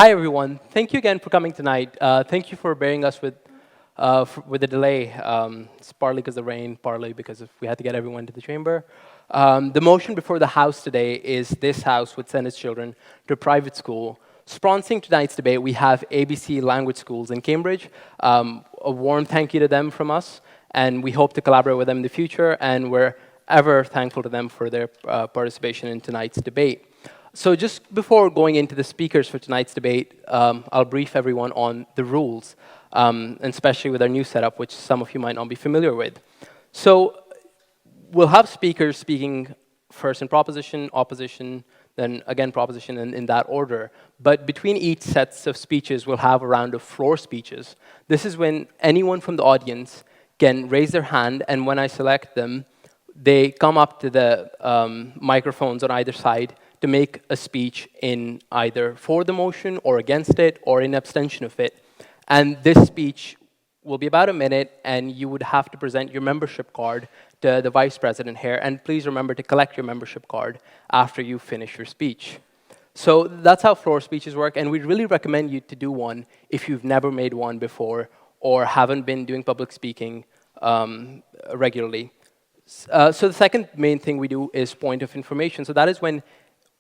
Hi, everyone. Thank you again for coming tonight. Thank you for bearing us with the delay. It's partly because of the rain, partly because we had to get everyone to the chamber. The motion before the House today is this House would send its children to a private school. Sponsoring tonight's debate, we have ABC Language Schools in Cambridge. A warm thank you to them from us, and we hope to collaborate with them in the future, and we're ever thankful to them for their participation in tonight's debate. So just before going into the speakers for tonight's debate, I'll brief everyone on the rules, and especially with our new setup, which some of you might not be familiar with. So we'll have speakers speaking first in proposition, opposition, then again proposition, and in that order. But between each sets of speeches, we'll have a round of floor speeches. This is when anyone from the audience can raise their hand, and when I select them, they come up to the microphones on either side to make a speech in either for the motion or against it or in abstention of it. And this speech will be about a minute, and you would have to present your membership card to the vice president here. And please remember to collect your membership card after you finish your speech. So that's how floor speeches work, and we'd really recommend you to do one if you've never made one before or haven't been doing public speaking regularly. So the second main thing we do is point of information. So that is when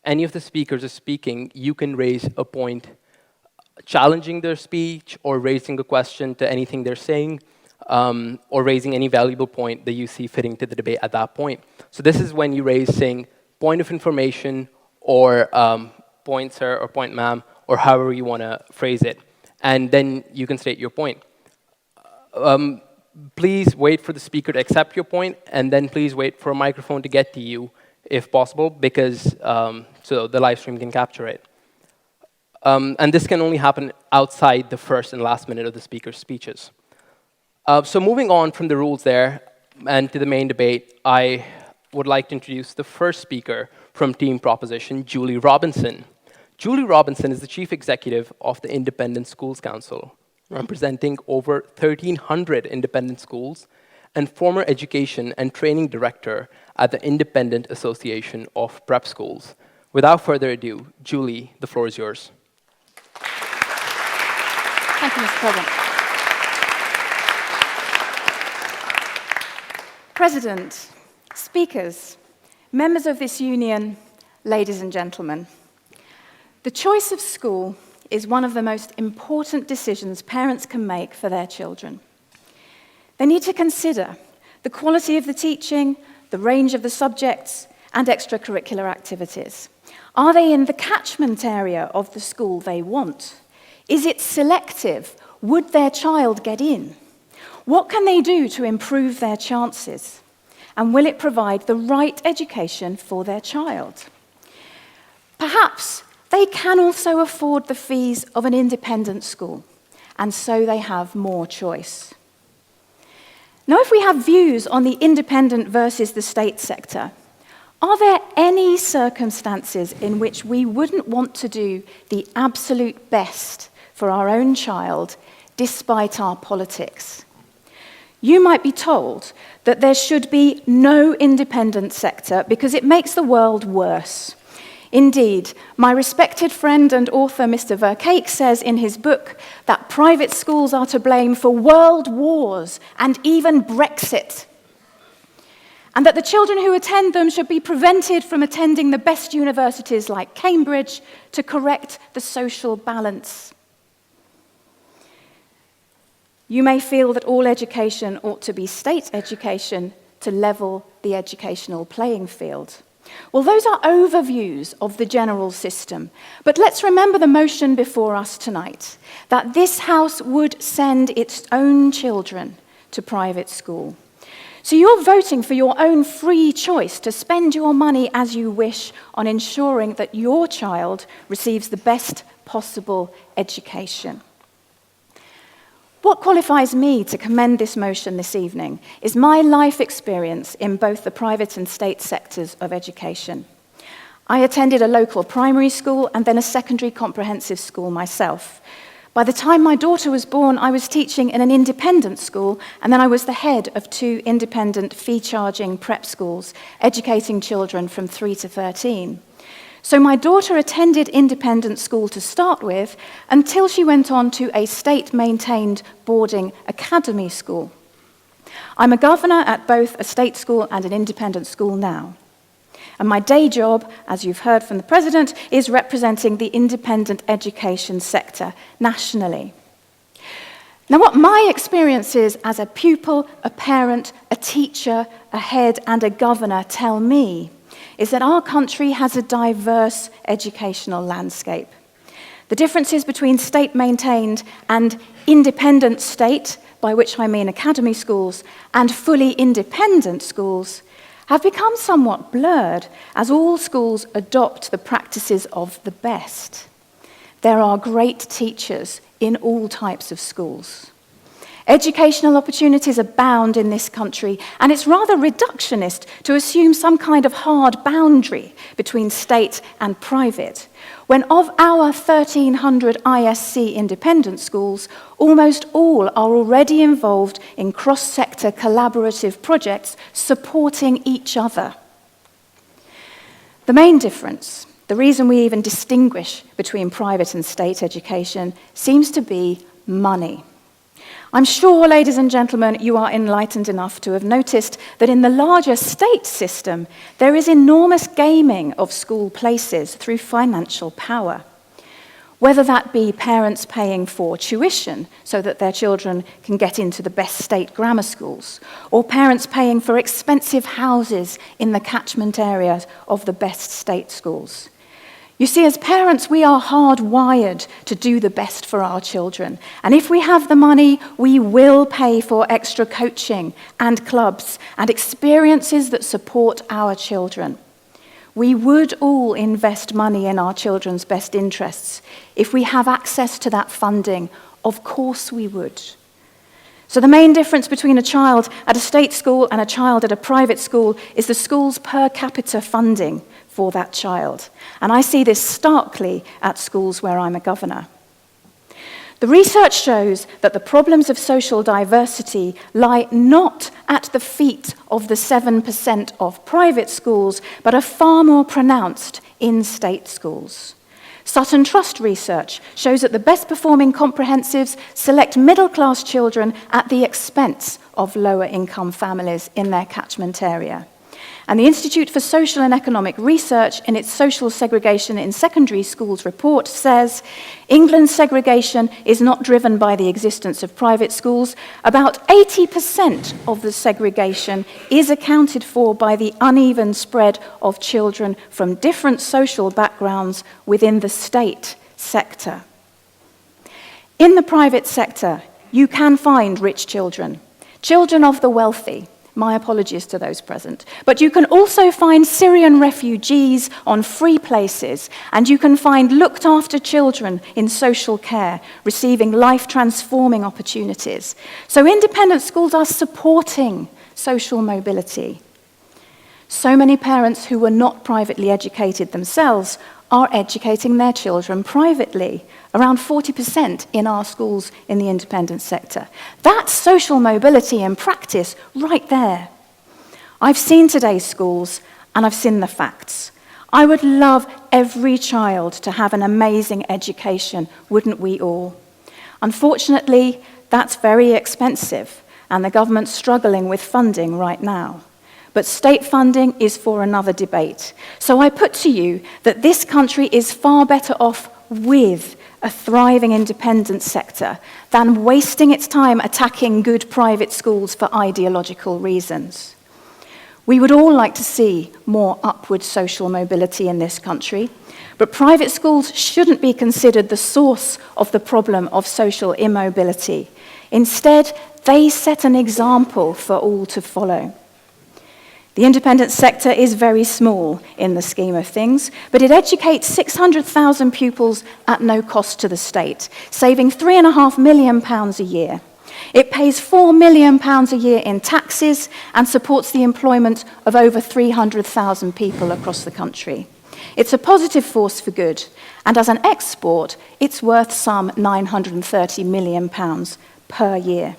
any of the speakers are speaking, you can raise a point challenging their speech or raising a question to anything they're saying, or raising any valuable point that you see fitting to the debate at that point. So this is when you raise saying point of information or point sir or point ma'am or however you want to phrase it. And then you can state your point. Please wait for the speaker to accept your point, and then please wait for a microphone to get to you if possible, because so the live stream can capture it. And this can only happen outside the first and last minute of the speaker's speeches. So moving on from the rules there and to the main debate, I would like to introduce the first speaker from Team Proposition, Julie Robinson. Julie Robinson is the Chief Executive of the Independent Schools Council, representing over 1,300 independent schools, and former Education and Training Director at the Independent Association of Prep Schools. Without further ado, Julie, the floor is yours. Thank you, Mr. President. President, speakers, members of this union, ladies and gentlemen, the choice of school is one of the most important decisions parents can make for their children. They need to consider the quality of the teaching, the range of the subjects, and extracurricular activities. Are they in the catchment area of the school they want? Is it selective? Would their child get in? What can they do to improve their chances? And will it provide the right education for their child? Perhaps they can also afford the fees of an independent school, and so they have more choice. Now, if we have views on the independent versus the state sector, are there any circumstances in which we wouldn't want to do the absolute best for our own child, despite our politics? You might be told that there should be no independent sector because it makes the world worse. Indeed, my respected friend and author Mr. Vercake says in his book that private schools are to blame for world wars and even Brexit, and that the children who attend them should be prevented from attending the best universities like Cambridge to correct the social balance. You may feel that all education ought to be state education to level the educational playing field. Well, those are overviews of the general system. But let's remember the motion before us tonight, that this House would send its own children to private school. So you're voting for your own free choice to spend your money as you wish on ensuring that your child receives the best possible education. What qualifies me to commend this motion this evening is my life experience in both the private and state sectors of education. I attended a local primary school and then a secondary comprehensive school myself. By the time my daughter was born, I was teaching in an independent school, and then I was the head of 2 independent fee-charging prep schools, educating children from 3 to 13. So my daughter attended independent school to start with until she went on to a state-maintained boarding academy school. I'm a governor at both a state school and an independent school now. And my day job, as you've heard from the President, is representing the independent education sector nationally. Now, what my experience is as a pupil, a parent, a teacher, a head, and a governor tell me is that our country has a diverse educational landscape. The differences between state-maintained and independent state, by which I mean academy schools, and fully independent schools, have become somewhat blurred as all schools adopt the practices of the best. There are great teachers in all types of schools. Educational opportunities abound in this country, and it's rather reductionist to assume some kind of hard boundary between state and private, when of our 1,300 ISC independent schools, almost all are already involved in cross-sector collaborative projects supporting each other. The main difference, the reason we even distinguish between private and state education, seems to be money. I'm sure, ladies and gentlemen, you are enlightened enough to have noticed that in the larger state system, there is enormous gaming of school places through financial power. Whether that be parents paying for tuition so that their children can get into the best state grammar schools, or parents paying for expensive houses in the catchment areas of the best state schools. You see, as parents, we are hardwired to do the best for our children. And if we have the money, we will pay for extra coaching and clubs and experiences that support our children. We would all invest money in our children's best interests. If we have access to that funding, of course we would. So the main difference between a child at a state school and a child at a private school is the school's per capita funding for that child. And I see this starkly at schools where I'm a governor. The research shows that the problems of social diversity lie not at the feet of the 7% of private schools, but are far more pronounced in state schools. Sutton Trust research shows that the best performing comprehensives select middle-class children at the expense of lower income families in their catchment area. And the Institute for Social and Economic Research, in its Social Segregation in Secondary Schools report, says England's segregation is not driven by the existence of private schools. About 80% of the segregation is accounted for by the uneven spread of children from different social backgrounds within the state sector. In the private sector, you can find rich children, children of the wealthy. My apologies to those present. But you can also find Syrian refugees on free places, and you can find looked after children in social care, receiving life-transforming opportunities. So independent schools are supporting social mobility. So many parents who were not privately educated themselves are educating their children privately, around 40% in our schools in the independent sector. That's social mobility in practice right there. I've seen today's schools, and I've seen the facts. I would love every child to have an amazing education, wouldn't we all? Unfortunately, that's very expensive, and the government's struggling with funding right now. But state funding is for another debate. So I put to you that this country is far better off with a thriving independent sector than wasting its time attacking good private schools for ideological reasons. We would all like to see more upward social mobility in this country, but private schools shouldn't be considered the source of the problem of social immobility. Instead, they set an example for all to follow. The independent sector is very small in the scheme of things, but it educates 600,000 pupils at no cost to the state, saving £3.5 million a year. It pays £4 million a year in taxes and supports the employment of over 300,000 people across the country. It's a positive force for good, and as an export, it's worth some £930 million per year.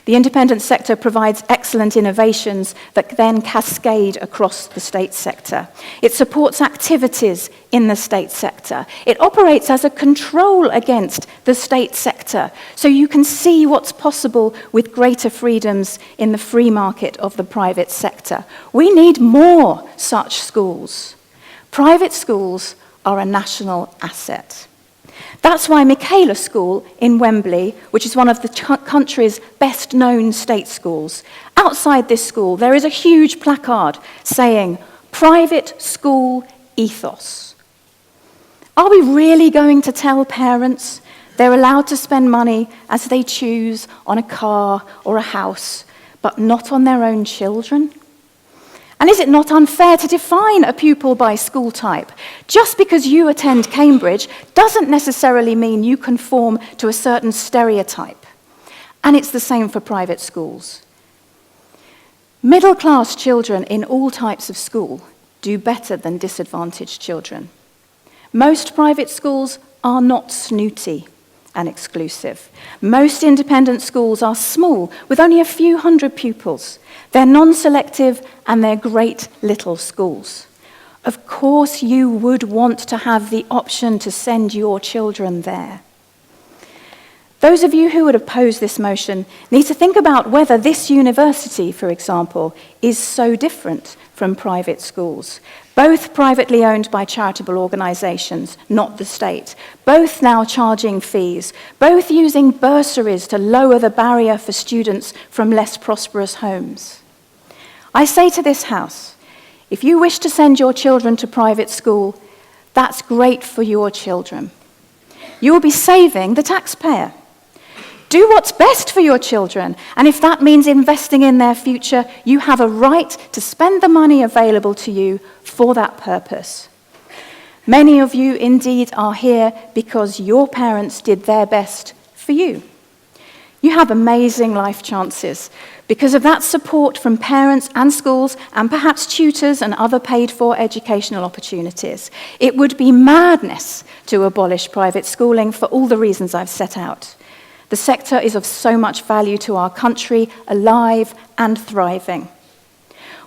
The independent sector provides excellent innovations that then cascade across the state sector. It supports activities in the state sector. It operates as a control against the state sector, so you can see what's possible with greater freedoms in the free market of the private sector. We need more such schools. Private schools are a national asset. That's why Michaela School in Wembley, which is one of the country's best-known state schools, outside this school there is a huge placard saying, "Private school ethos." Are we really going to tell parents they're allowed to spend money as they choose on a car or a house, but not on their own children? And is it not unfair to define a pupil by school type? Just because you attend Cambridge doesn't necessarily mean you conform to a certain stereotype. And it's the same for private schools. Middle-class children in all types of school do better than disadvantaged children. Most private schools are not snooty and exclusive. Most independent schools are small, with only a few hundred pupils. They're non-selective and they're great little schools. Of course you would want to have the option to send your children there. Those of you who would oppose this motion need to think about whether this university, for example, is so different from private schools. Both privately owned by charitable organisations, not the state. Both now charging fees. Both using bursaries to lower the barrier for students from less prosperous homes. I say to this House, if you wish to send your children to private school, that's great for your children. You will be saving the taxpayer. Do what's best for your children, and if that means investing in their future, you have a right to spend the money available to you for that purpose. Many of you indeed are here because your parents did their best for you. You have amazing life chances because of that support from parents and schools and perhaps tutors and other paid-for educational opportunities. It would be madness to abolish private schooling for all the reasons I've set out. The sector is of so much value to our country, alive and thriving.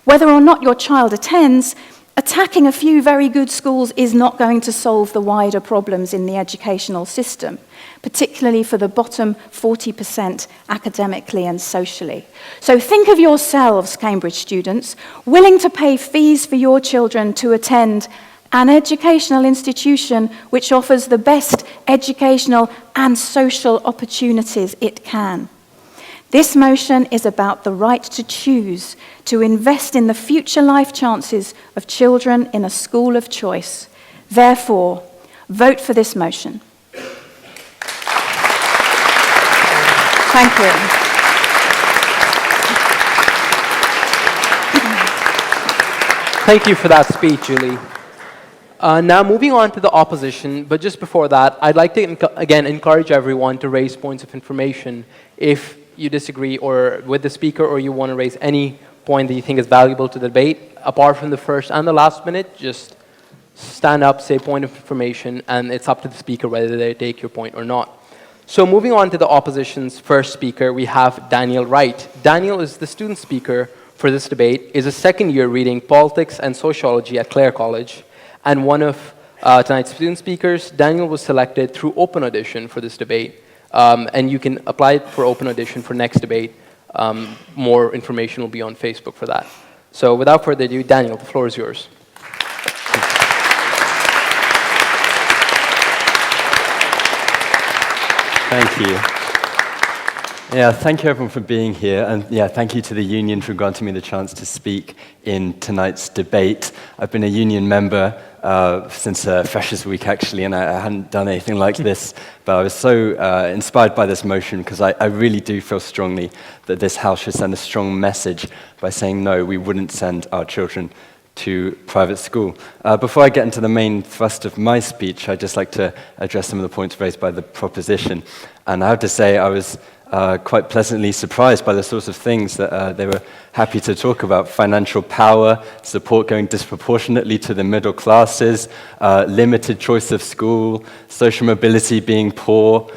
Whether or not your child attends, attacking a few very good schools is not going to solve the wider problems in the educational system, particularly for the bottom 40% academically and socially. So think of yourselves, Cambridge students, willing to pay fees for your children to attend an educational institution which offers the best educational and social opportunities it can. This motion is about the right to choose, to invest in the future life chances of children in a school of choice. Therefore, vote for this motion. Thank you. Thank you for that speech, Julie. Now moving on to the opposition, but just before that, I'd like to again encourage everyone to raise points of information if you disagree or with the speaker or you want to raise any point that you think is valuable to the debate. Apart from the first and the last minute, just stand up, say point of information, and it's up to the speaker whether they take your point or not. So moving on to the opposition's first speaker, we have Daniel Wright. Daniel is the student speaker for this debate, is a second year reading politics and sociology at Clare College, and one of tonight's student speakers. Daniel was selected through open audition for this debate, and you can apply for open audition for next debate. More information will be on Facebook for that. So without further ado, Daniel, the floor is yours. Thank you. Yeah, thank you everyone for being here, and yeah, thank you to the union for granting me the chance to speak in tonight's debate. I've been a union member since Freshers Week, actually, and I hadn't done anything like this, but I was so inspired by this motion because I really do feel strongly that this House should send a strong message by saying no, we wouldn't send our children to private school. Before I get into the main thrust of my speech, I'd just like to address some of the points raised by the proposition. And I have to say, I was quite pleasantly surprised by the sorts of things that they were happy to talk about. Financial power, support going disproportionately to the middle classes, limited choice of school, social mobility being poor,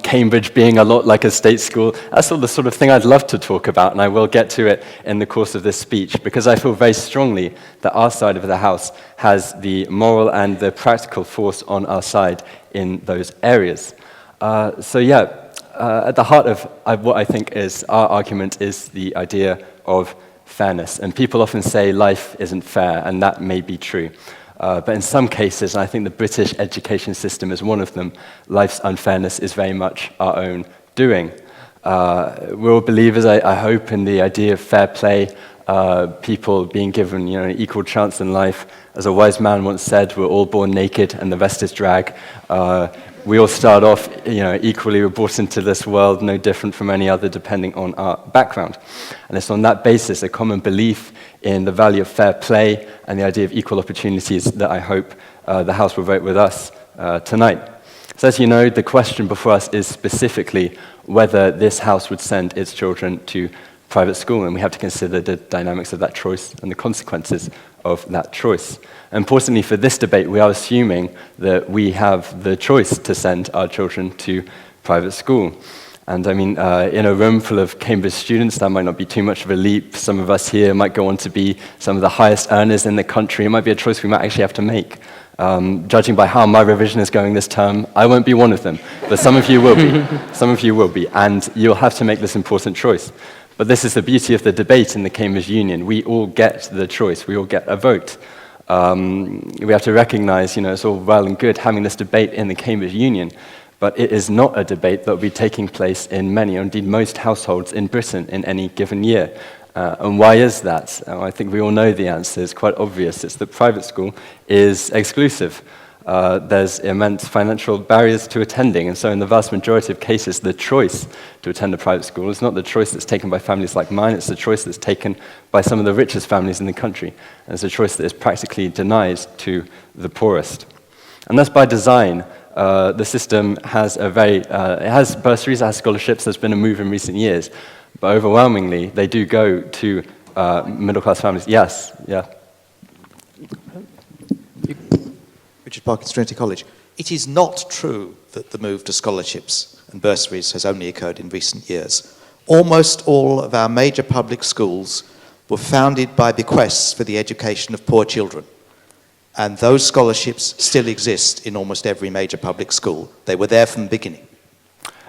Cambridge being a lot like a state school. That's all the sort of thing I'd love to talk about, and I will get to it in the course of this speech, because I feel very strongly that our side of the House has the moral and the practical force on our side in those areas. At the heart of what I think is our argument is the idea of fairness. And people often say life isn't fair, and that may be true. But in some cases, and I think the British education system is one of them, life's unfairness is very much our own doing. We're all believers, I hope, in the idea of fair play, people being given an equal chance in life. As a wise man once said, we're all born naked and the rest is drag. We all start off equally, we're brought into this world no different from any other depending on our background. And it's on that basis, a common belief in the value of fair play and the idea of equal opportunities that I hope the House will vote with us tonight. So as you know, the question before us is specifically whether this House would send its children to private school, and we have to consider the dynamics of that choice and the consequences of that choice. Importantly for this debate, we are assuming that we have the choice to send our children to private school. And I mean, in a room full of Cambridge students, that might not be too much of a leap. Some of us here might go on to be some of the highest earners in the country. It might be a choice we might actually have to make. Judging by how my revision is going this term, I won't be one of them, but some of you will be. Some of you will be, and you'll have to make this important choice. But this is the beauty of the debate in the Cambridge Union. We all get the choice. We all get a vote. We have to recognize, it's all well and good having this debate in the Cambridge Union, but it is not a debate that will be taking place in many, or indeed most households in Britain in any given year. And why is that? I think we all know the answer. It's quite obvious. It's that private school is exclusive. There's immense financial barriers to attending, and so in the vast majority of cases, the choice to attend a private school is not the choice that's taken by families like mine, it's the choice that's taken by some of the richest families in the country, and it's a choice that is practically denied to the poorest. And that's by design. The system has it has bursaries, it has scholarships. There's been a move in recent years, but overwhelmingly, they do go to middle-class families. Yes, yeah. Richard Parkins, Trinity College. It is not true that the move to scholarships and bursaries has only occurred in recent years. Almost all of our major public schools were founded by bequests for the education of poor children. And those scholarships still exist in almost every major public school. They were there from the beginning.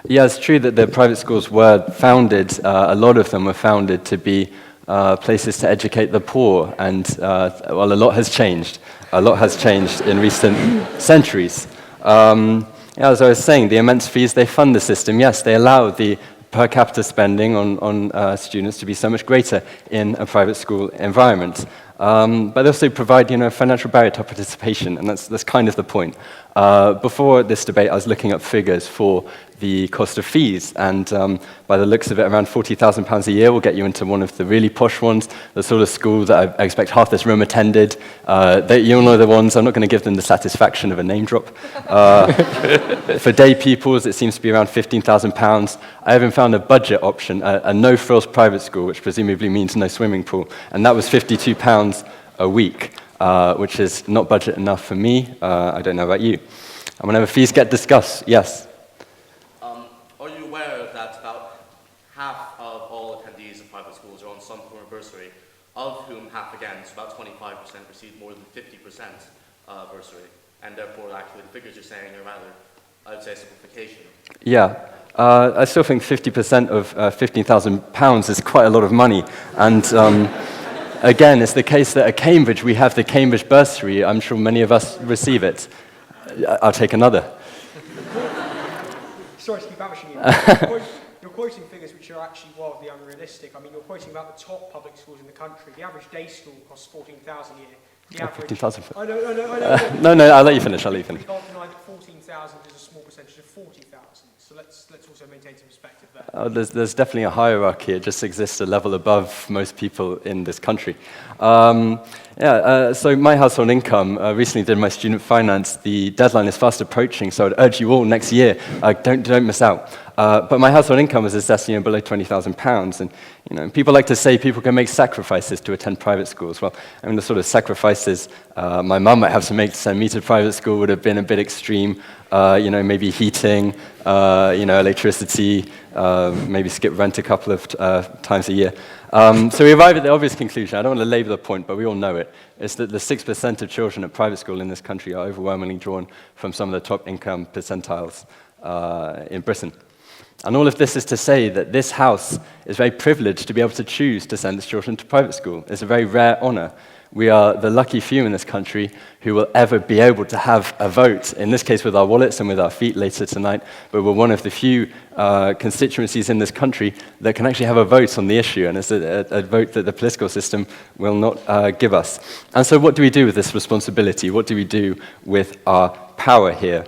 Yeah, it's true that the private schools were founded, a lot of them were founded to be places to educate the poor, and a lot has changed. A lot has changed in recent centuries. As I was saying, the immense fees, they fund the system. Yes, they allow the per capita spending on students to be so much greater in a private school environment. But they also provide, a financial barrier to participation, and that's kind of the point. Before this debate, I was looking up figures for the cost of fees, and by the looks of it, around £40,000 a year will get you into one of the really posh ones, the sort of school that I expect half this room attended. You'll know the ones. I'm not going to give them the satisfaction of a name drop. For day pupils, it seems to be around £15,000. I even found a budget option, a no-frills private school, which presumably means no swimming pool, and that was £52 a week, which is not budget enough for me. I don't know about you. And whenever fees get discussed, yes? Are you aware that about half of all attendees of private schools are on some form of bursary, of whom half, again, so about 25%, receive more than 50% bursary, and therefore actually the figures you're saying are rather, I would say, simplification? Yeah. I still think 50% of £15,000 is quite a lot of money, and again, it's the case that at Cambridge, we have the Cambridge bursary. I'm sure many of us receive it. I'll take another. Sorry to keep amishing you. You're quoting figures which are actually wildly unrealistic. I mean, you're quoting about the top public schools in the country. The average day school costs £14,000 a year. The average... 15,000. I know. No, I'll let you finish. We can't deny that 14,000 is a small percentage of 40,000. So let's also maintain some perspective there. There's definitely a hierarchy. It just exists a level above most people in this country. So my household income, recently did my student finance. The deadline is fast approaching, so I'd urge you all next year, don't miss out. But my household income is assessed below £20,000, and people like to say people can make sacrifices to attend private schools. Well, I mean, the sort of sacrifices my mum might have to make to send me to private school would have been a bit extreme. Maybe heating, electricity, maybe skip rent a couple of times a year. So we arrive at the obvious conclusion. I don't want to label the point, but we all know it. It's that the 6% of children at private school in this country are overwhelmingly drawn from some of the top income percentiles in Britain. And all of this is to say that this house is very privileged to be able to choose to send its children to private school. It's a very rare honor. We are the lucky few in this country who will ever be able to have a vote, in this case with our wallets and with our feet later tonight, but we're one of the few constituencies in this country that can actually have a vote on the issue, and it's a vote that the political system will not give us. And so what do we do with this responsibility? What do we do with our power here?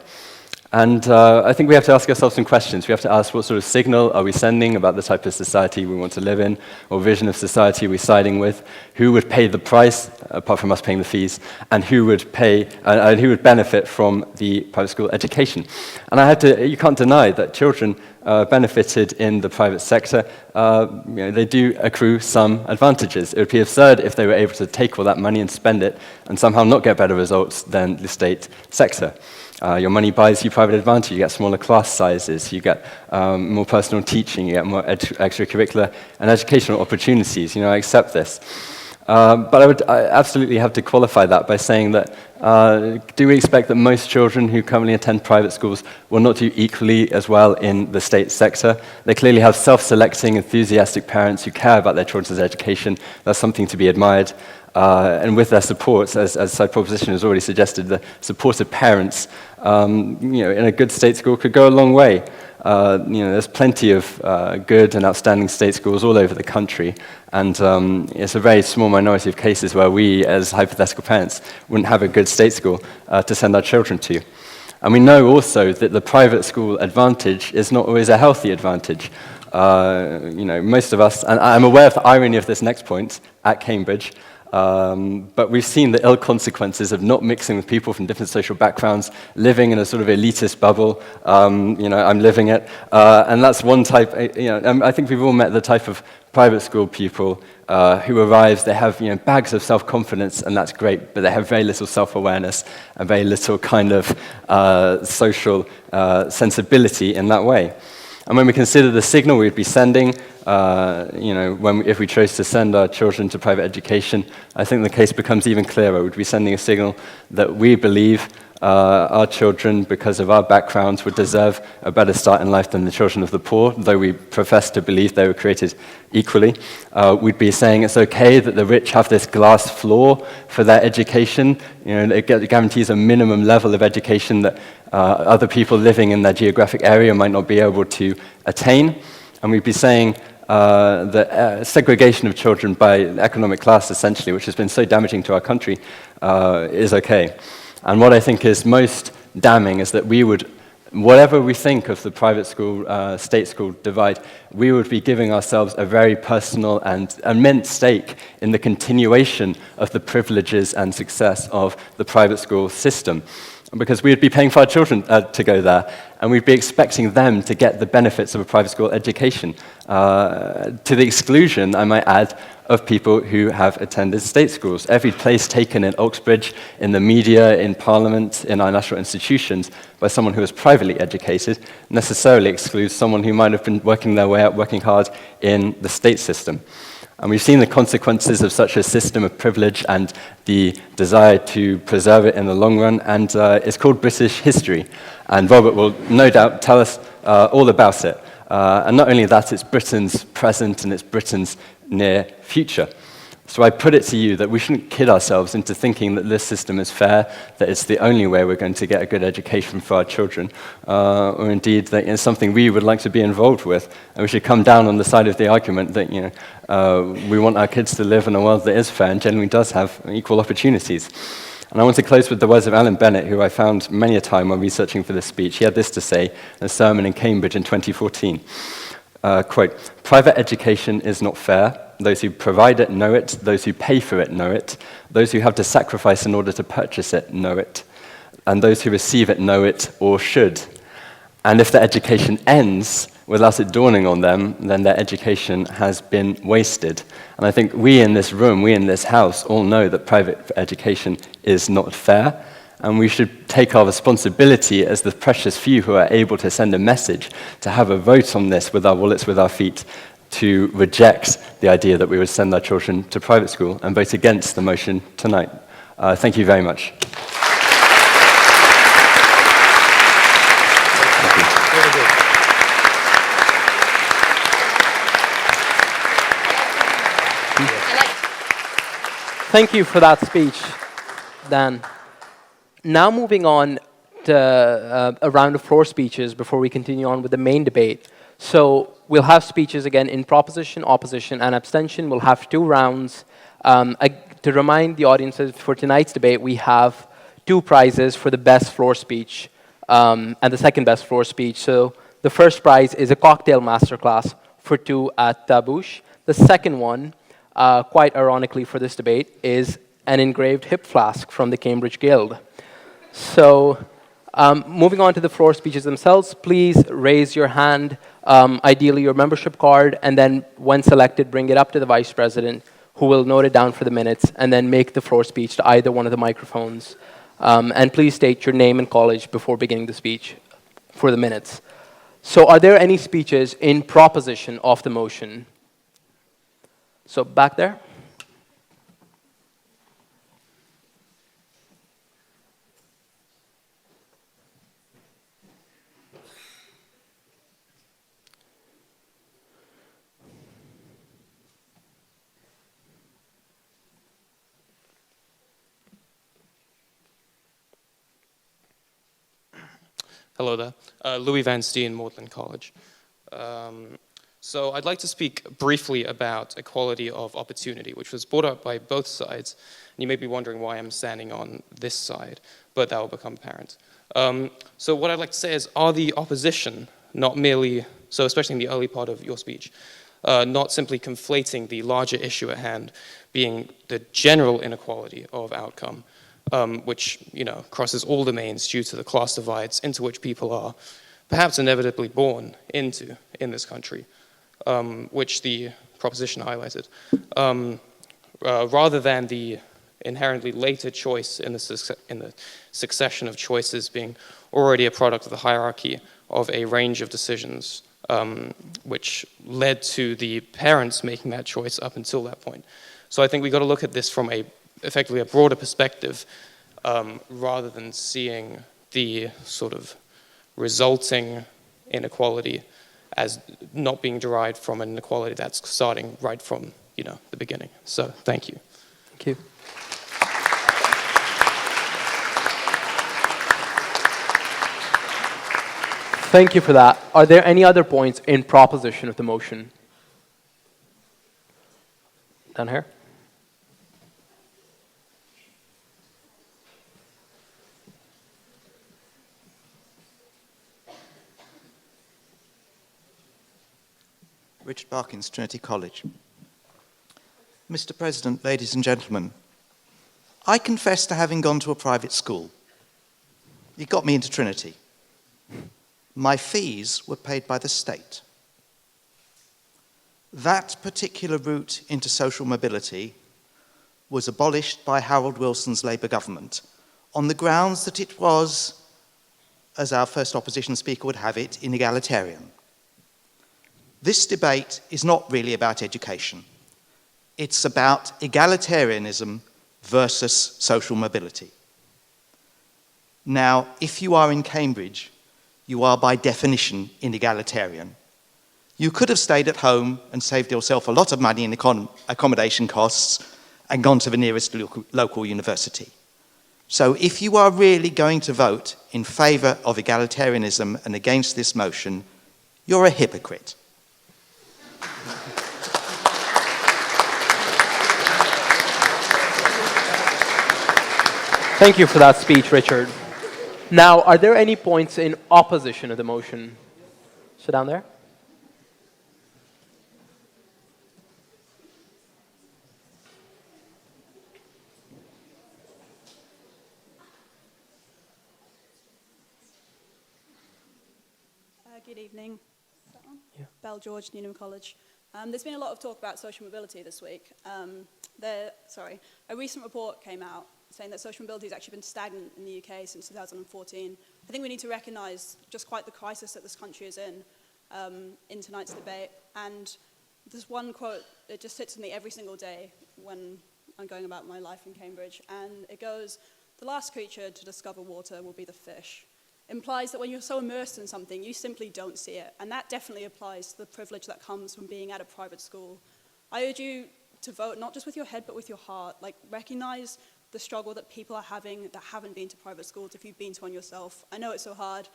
And I think we have to ask ourselves some questions. We have to ask, what sort of signal are we sending about the type of society we want to live in, or vision of society we're siding with? Who would pay the price, apart from us paying the fees, and who would benefit from the private school education? And you can't deny that children benefited in the private sector. They do accrue some advantages. It would be absurd if they were able to take all that money and spend it and somehow not get better results than the state sector. Your money buys you private advantage. You get smaller class sizes. You get more personal teaching. You get more extracurricular and educational opportunities. I accept this. But I absolutely have to qualify that by saying that do we expect that most children who currently attend private schools will not do equally as well in the state sector? They clearly have self-selecting, enthusiastic parents who care about their children's education. That's something to be admired. And with their support, as side proposition has already suggested, the support of parents, in a good state school could go a long way. There's plenty of good and outstanding state schools all over the country, and it's a very small minority of cases where we, as hypothetical parents, wouldn't have a good state school to send our children to. And we know also that the private school advantage is not always a healthy advantage. Most of us, and I'm aware of the irony of this next point, at Cambridge, but we've seen the ill consequences of not mixing with people from different social backgrounds, living in a sort of elitist bubble. I'm living it, and that's one type. I think we've all met the type of private school pupil who arrives. They have bags of self-confidence, and that's great, but they have very little self-awareness and very little kind of social sensibility in that way. And when we consider the signal we'd be sending, if we chose to send our children to private education, I think the case becomes even clearer. We'd be sending a signal that we believe our children, because of our backgrounds, would deserve a better start in life than the children of the poor, though we profess to believe they were created equally. We'd be saying it's okay that the rich have this glass floor for their education. It guarantees a minimum level of education that other people living in their geographic area might not be able to attain. And we'd be saying that segregation of children by economic class, essentially, which has been so damaging to our country, is okay. And what I think is most damning is that we would, whatever we think of the private school, state school divide, we would be giving ourselves a very personal and immense stake in the continuation of the privileges and success of the private school system. Because we would be paying for our children to go there, and we'd be expecting them to get the benefits of a private school education, to the exclusion, I might add, of people who have attended state schools. Every place taken in Oxbridge, in the media, in Parliament, in our national institutions, by someone who is privately educated, necessarily excludes someone who might have been working their way up, working hard in the state system. And we've seen the consequences of such a system of privilege and the desire to preserve it in the long run, and it's called British history. And Robert will no doubt tell us all about it. And not only that, it's Britain's present and it's Britain's near future. So I put it to you that we shouldn't kid ourselves into thinking that this system is fair, that it's the only way we're going to get a good education for our children, or indeed that it's something we would like to be involved with. And we should come down on the side of the argument that we want our kids to live in a world that is fair and genuinely does have equal opportunities. And I want to close with the words of Alan Bennett, who I found many a time when researching for this speech. He had this to say in a sermon in Cambridge in 2014. Quote, "Private education is not fair. Those who provide it know it. Those who pay for it know it. Those who have to sacrifice in order to purchase it know it. And those who receive it know it or should. And if the education ends without it dawning on them, then their education has been wasted." And I think we in this room, we in this house, all know that private education is not fair, and we should take our responsibility as the precious few who are able to send a message to have a vote on this with our wallets, with our feet, to reject the idea that we would send our children to private school and vote against the motion tonight. Thank you very much. Thank you for that speech, Dan. Now moving on to a round of floor speeches before we continue on with the main debate. So we'll have speeches again in proposition, opposition, and abstention. We'll have 2 rounds. To remind the audiences, for tonight's debate, we have 2 prizes for the best floor speech and the second best floor speech. So the first prize is a cocktail masterclass for 2 at Tabush. The second one, quite ironically for this debate, is an engraved hip flask from the Cambridge Guild. So moving on to the floor speeches themselves, please raise your hand, ideally your membership card, and then when selected, bring it up to the Vice President, who will note it down for the minutes, and then make the floor speech to either one of the microphones. And please state your name and college before beginning the speech for the minutes. So are there any speeches in proposition of the motion? So back there. Hello there. Louis Van Steen, Magdalen College. So I'd like to speak briefly about equality of opportunity, which was brought up by both sides. And you may be wondering why I'm standing on this side, but that will become apparent. So what I'd like to say is, are the opposition not merely, so especially in the early part of your speech, not simply conflating the larger issue at hand, being the general inequality of outcome, which crosses all domains due to the class divides into which people are perhaps inevitably born into in this country, which the proposition highlighted, rather than the inherently later choice in the succession of choices being already a product of the hierarchy of a range of decisions, which led to the parents making that choice up until that point. So I think we've got to look at this from effectively a broader perspective, rather than seeing the sort of resulting inequality as not being derived from an inequality that's starting right from the beginning. So thank you. Thank you. Thank you for that. Are there any other points in proposition of the motion? Down here. Richard Parkins, Trinity College. Mr. President, ladies and gentlemen, I confess to having gone to a private school. It got me into Trinity. My fees were paid by the state. That particular route into social mobility was abolished by Harold Wilson's Labour government on the grounds that it was, as our first opposition speaker would have it, inegalitarian. This debate is not really about education. It's about egalitarianism versus social mobility. Now, if you are in Cambridge, you are by definition inegalitarian. You could have stayed at home and saved yourself a lot of money in accommodation costs and gone to the nearest local university. So if you are really going to vote in favour of egalitarianism and against this motion, you're a hypocrite. Thank you for that speech, Richard. Now, are there any points in opposition of the motion? So down there. Good evening. Is that on? Yeah. Belle George, Newnham College. There's been a lot of talk about social mobility this week. A recent report came out saying that social mobility has actually been stagnant in the UK since 2014. I think we need to recognise just quite the crisis that this country is in tonight's debate. And there's one quote that just sits with me every single day when I'm going about my life in Cambridge. And it goes, "The last creature to discover water will be the fish." Implies that when you're so immersed in something, you simply don't see it. And that definitely applies to the privilege that comes from being at a private school. I urge you to vote not just with your head, but with your heart. Like, recognize the struggle that people are having that haven't been to private schools if you've been to one yourself. I know it's so hard.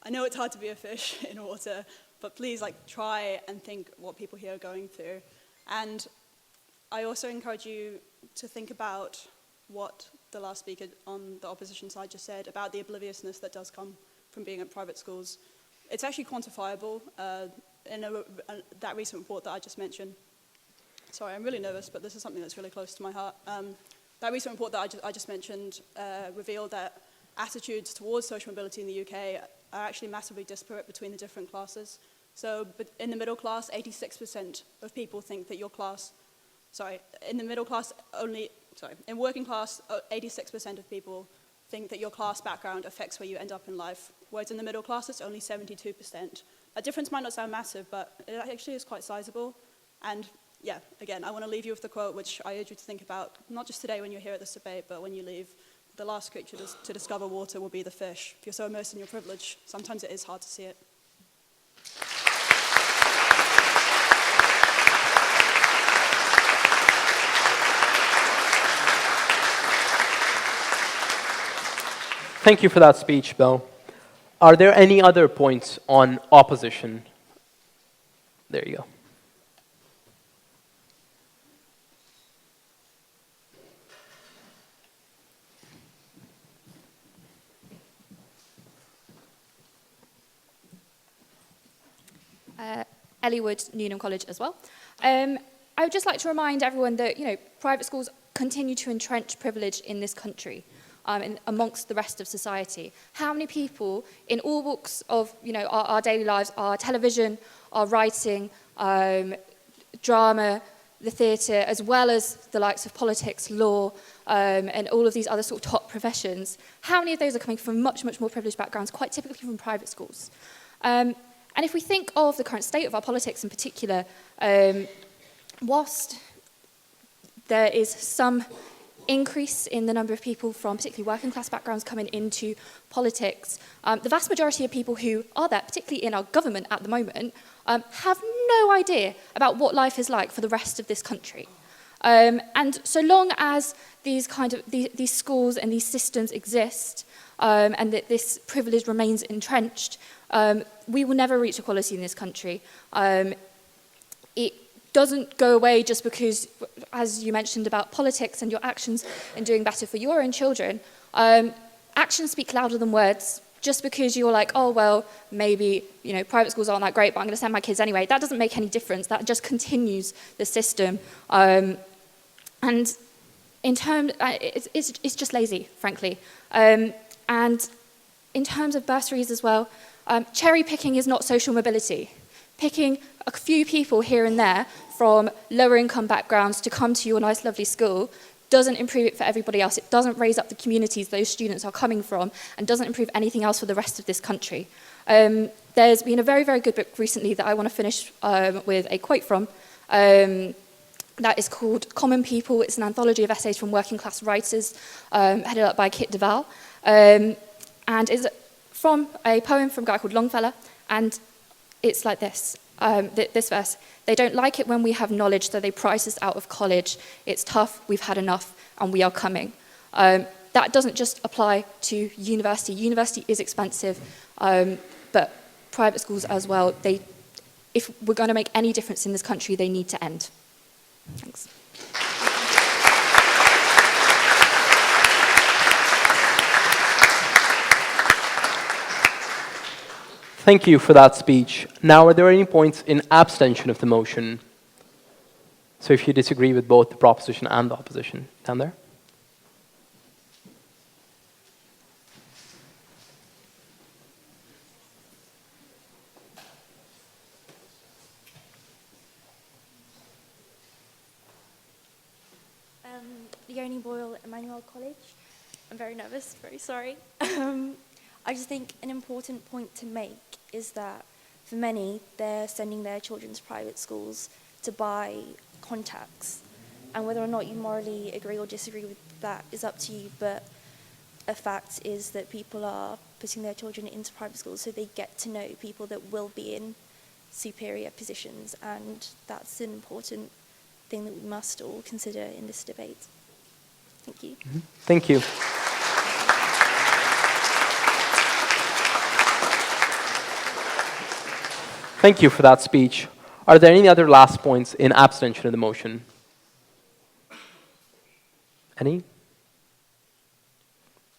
I know it's hard to be a fish in water, but please, try and think what people here are going through. And I also encourage you to think about what the last speaker on the opposition side just said about the obliviousness that does come from being at private schools. It's actually quantifiable in that recent report that I just mentioned. Sorry, I'm really nervous, but this is something that's really close to my heart. That recent report that I just mentioned revealed that attitudes towards social mobility in the UK are actually massively disparate between the different classes. So in the middle class, 86% of people think that your class, in working class, 86% of people think that your class background affects where you end up in life, whereas in the middle class, it's only 72%. That difference might not sound massive, but it actually is quite sizable. And yeah, again, I want to leave you with the quote, which I urge you to think about, not just today when you're here at this debate, but when you leave. The last creature to discover water will be the fish. If you're so immersed in your privilege, sometimes it is hard to see it. Thank you for that speech, Bill. Are there any other points on opposition? There you go. Ellie Wood, Newnham College as well. I would just like to remind everyone that, private schools continue to entrench privilege in this country. Amongst the rest of society. How many people in all walks of our daily lives, our television, our writing, drama, the theatre, as well as the likes of politics, law, and all of these other sort of top professions, how many of those are coming from much, much more privileged backgrounds, quite typically from private schools? And if we think of the current state of our politics in particular, whilst there is some increase in the number of people from particularly working class backgrounds coming into politics, the vast majority of people who are there, particularly in our government at the moment, have no idea about what life is like for the rest of this country. And so long as these schools and these systems exist, and that this privilege remains entrenched, we will never reach equality in this country. It doesn't go away just because, as you mentioned about politics and your actions in doing better for your own children, actions speak louder than words. Just because you're like, oh, well, maybe, private schools aren't that great, but I'm going to send my kids anyway, that doesn't make any difference. That just continues the system. And in terms, it's just lazy, frankly. And in terms of bursaries as well, cherry picking is not social mobility. Picking a few people here and there from lower income backgrounds to come to your nice, lovely school doesn't improve it for everybody else. It doesn't raise up the communities those students are coming from and doesn't improve anything else for the rest of this country. There's been a very, very good book recently that I want to finish with a quote from. That is called Common People. It's an anthology of essays from working class writers headed up by Kit Duval. And is from a poem from a guy called Longfellow. And it's like this, this verse. They don't like it when we have knowledge, so they price us out of college. It's tough, we've had enough, and we are coming. That doesn't just apply to university. University is expensive, but private schools as well. If we're going to make any difference in this country, they need to end. Thanks. Thank you for that speech. Now, are there any points in abstention of the motion? So if you disagree with both the proposition and the opposition, down there. Leonie Boyle, Emmanuel College. I'm very nervous, very sorry. I just think an important point to make is that for many, they're sending their children to private schools to buy contacts. And whether or not you morally agree or disagree with that is up to you, but a fact is that people are putting their children into private schools so they get to know people that will be in superior positions, and that's an important thing that we must all consider in this debate. Thank you. Mm-hmm. Thank you. Thank you for that speech. Are there any other last points in abstention of the motion? Any?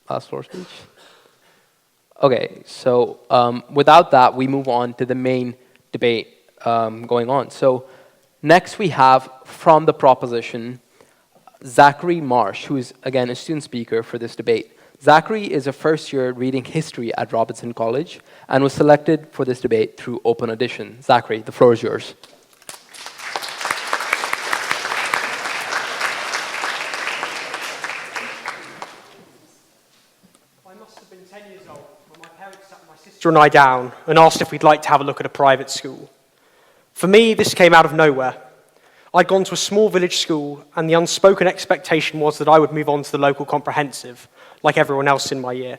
Last floor speech? Okay, so without that, we move on to the main debate going on. So next we have, from the proposition, Zachary Marsh, who is, again, a student speaker for this debate. Zachary is a first-year reading history at Robinson College and was selected for this debate through open audition. Zachary, the floor is yours. I must have been 10 years old when my parents sat my sister and I down and asked if we'd like to have a look at a private school. For me, this came out of nowhere. I'd gone to a small village school, and the unspoken expectation was that I would move on to the local comprehensive, like everyone else in my year.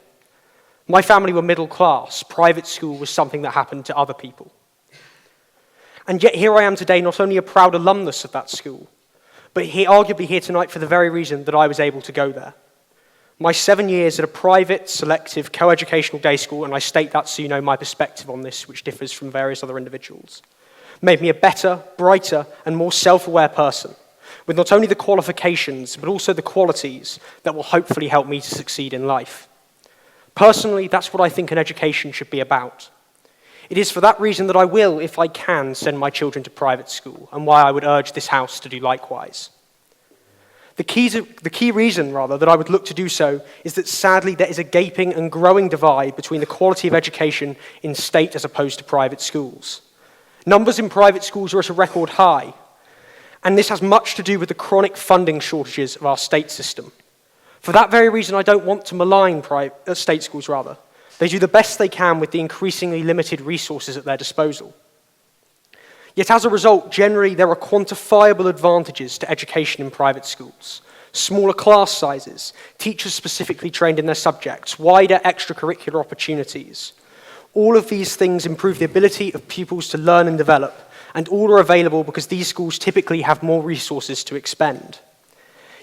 My family were middle class. Private school was something that happened to other people. And yet here I am today, not only a proud alumnus of that school, but arguably here tonight for the very reason that I was able to go there. My 7 years at a private, selective, co-educational day school, and I state that so you know my perspective on this, which differs from various other individuals, made me a better, brighter, and more self-aware person, with not only the qualifications, but also the qualities that will hopefully help me to succeed in life. Personally, that's what I think an education should be about. It is for that reason that I will, if I can, send my children to private school, and why I would urge this House to do likewise. The key reason, that I would look to do so is that sadly there is a gaping and growing divide between the quality of education in state as opposed to private schools. Numbers in private schools are at a record high, and this has much to do with the chronic funding shortages of our state system. For that very reason, I don't want to malign state schools, They do the best they can with the increasingly limited resources at their disposal. Yet as a result, generally there are quantifiable advantages to education in private schools. Smaller class sizes, teachers specifically trained in their subjects, wider extracurricular opportunities. All of these things improve the ability of pupils to learn and develop, and all are available because these schools typically have more resources to expend.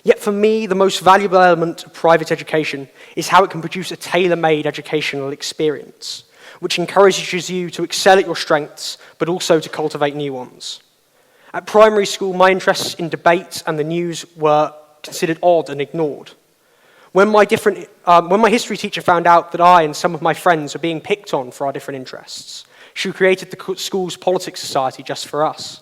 Yet for me, the most valuable element of private education is how it can produce a tailor-made educational experience, which encourages you to excel at your strengths, but also to cultivate new ones. At primary school, my interests in debate and the news were considered odd and ignored. When my history teacher found out that I and some of my friends were being picked on for our different interests, she created the school's politics society just for us.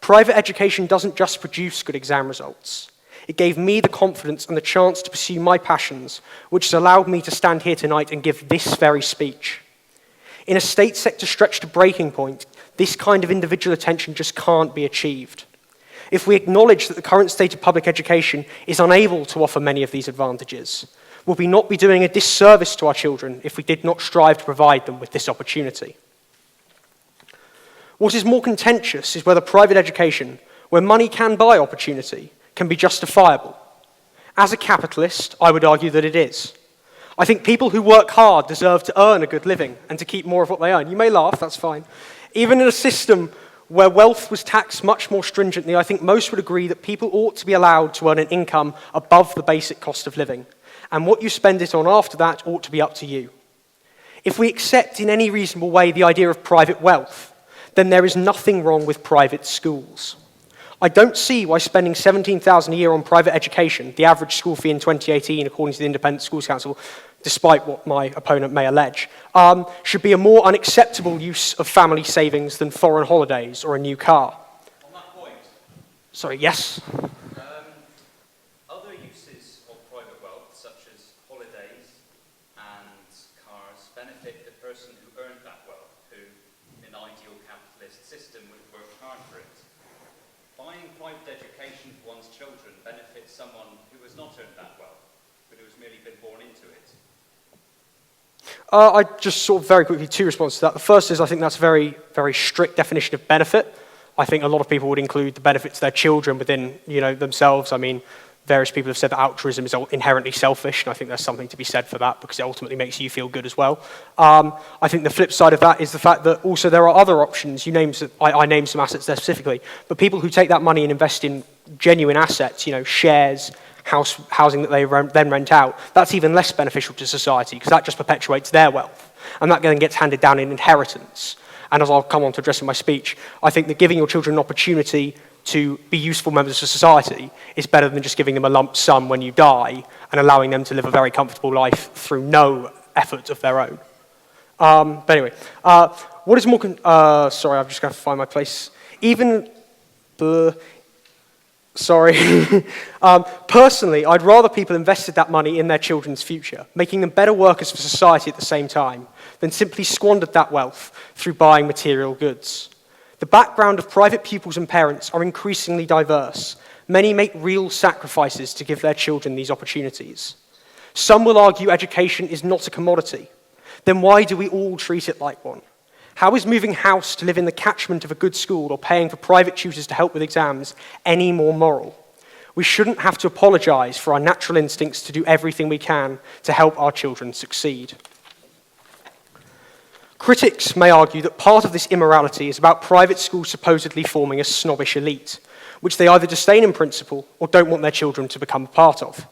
Private education doesn't just produce good exam results. It gave me the confidence and the chance to pursue my passions, which has allowed me to stand here tonight and give this very speech. In a state sector stretched to breaking point, this kind of individual attention just can't be achieved. If we acknowledge that the current state of public education is unable to offer many of these advantages, would we not be doing a disservice to our children if we did not strive to provide them with this opportunity? What is more contentious is whether private education, where money can buy opportunity, can be justifiable. As a capitalist, I would argue that it is. I think people who work hard deserve to earn a good living and to keep more of what they earn. You may laugh, that's fine. Even in a system where wealth was taxed much more stringently, I think most would agree that people ought to be allowed to earn an income above the basic cost of living, and what you spend it on after that ought to be up to you. If we accept in any reasonable way the idea of private wealth, then there is nothing wrong with private schools. I don't see why spending $17,000 a year on private education, the average school fee in 2018 according to the Independent Schools Council, despite what my opponent may allege, should be a more unacceptable use of family savings than foreign holidays or a new car. On that point. Sorry, yes? Other uses of private wealth, such as holidays and cars, benefit the person who earned that wealth, who, in an ideal capitalist system, would work hard for it. Buying private education for one's children benefits someone who has not earned that wealth, but who has merely been born into it. I just sort of very quickly two responses to that. The first is I think that's a very, very strict definition of benefit. I think a lot of people would include the benefit to their children within, themselves. I mean, various people have said that altruism is inherently selfish, and I think there's something to be said for that because it ultimately makes you feel good as well. I think the flip side of that is the fact that also there are other options. I named some assets there specifically, but people who take that money and invest in genuine assets, shares, housing that they then rent out, that's even less beneficial to society because that just perpetuates their wealth, and that then gets handed down in inheritance. And as I'll come on to address in my speech, I think that giving your children an opportunity to be useful members of society is better than just giving them a lump sum when you die and allowing them to live a very comfortable life through no effort of their own. But anyway, what is more... sorry, I've just got to find my place. Personally, I'd rather people invested that money in their children's future, making them better workers for society at the same time, than simply squandered that wealth through buying material goods. The background of private pupils and parents are increasingly diverse. Many make real sacrifices to give their children these opportunities. Some will argue education is not a commodity. Then why do we all treat it like one? How is moving house to live in the catchment of a good school or paying for private tutors to help with exams any more moral? We shouldn't have to apologize for our natural instincts to do everything we can to help our children succeed. Critics may argue that part of this immorality is about private schools supposedly forming a snobbish elite, which they either disdain in principle or don't want their children to become a part of.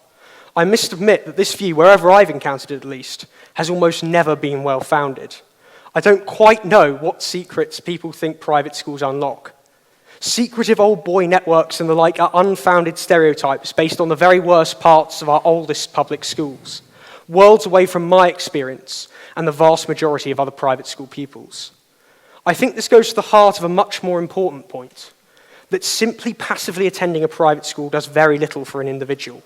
I must admit that this view, wherever I've encountered it at least, has almost never been well-founded. I don't quite know what secrets people think private schools unlock. Secretive old boy networks and the like are unfounded stereotypes based on the very worst parts of our oldest public schools, worlds away from my experience and the vast majority of other private school pupils. I think this goes to the heart of a much more important point, that simply passively attending a private school does very little for an individual.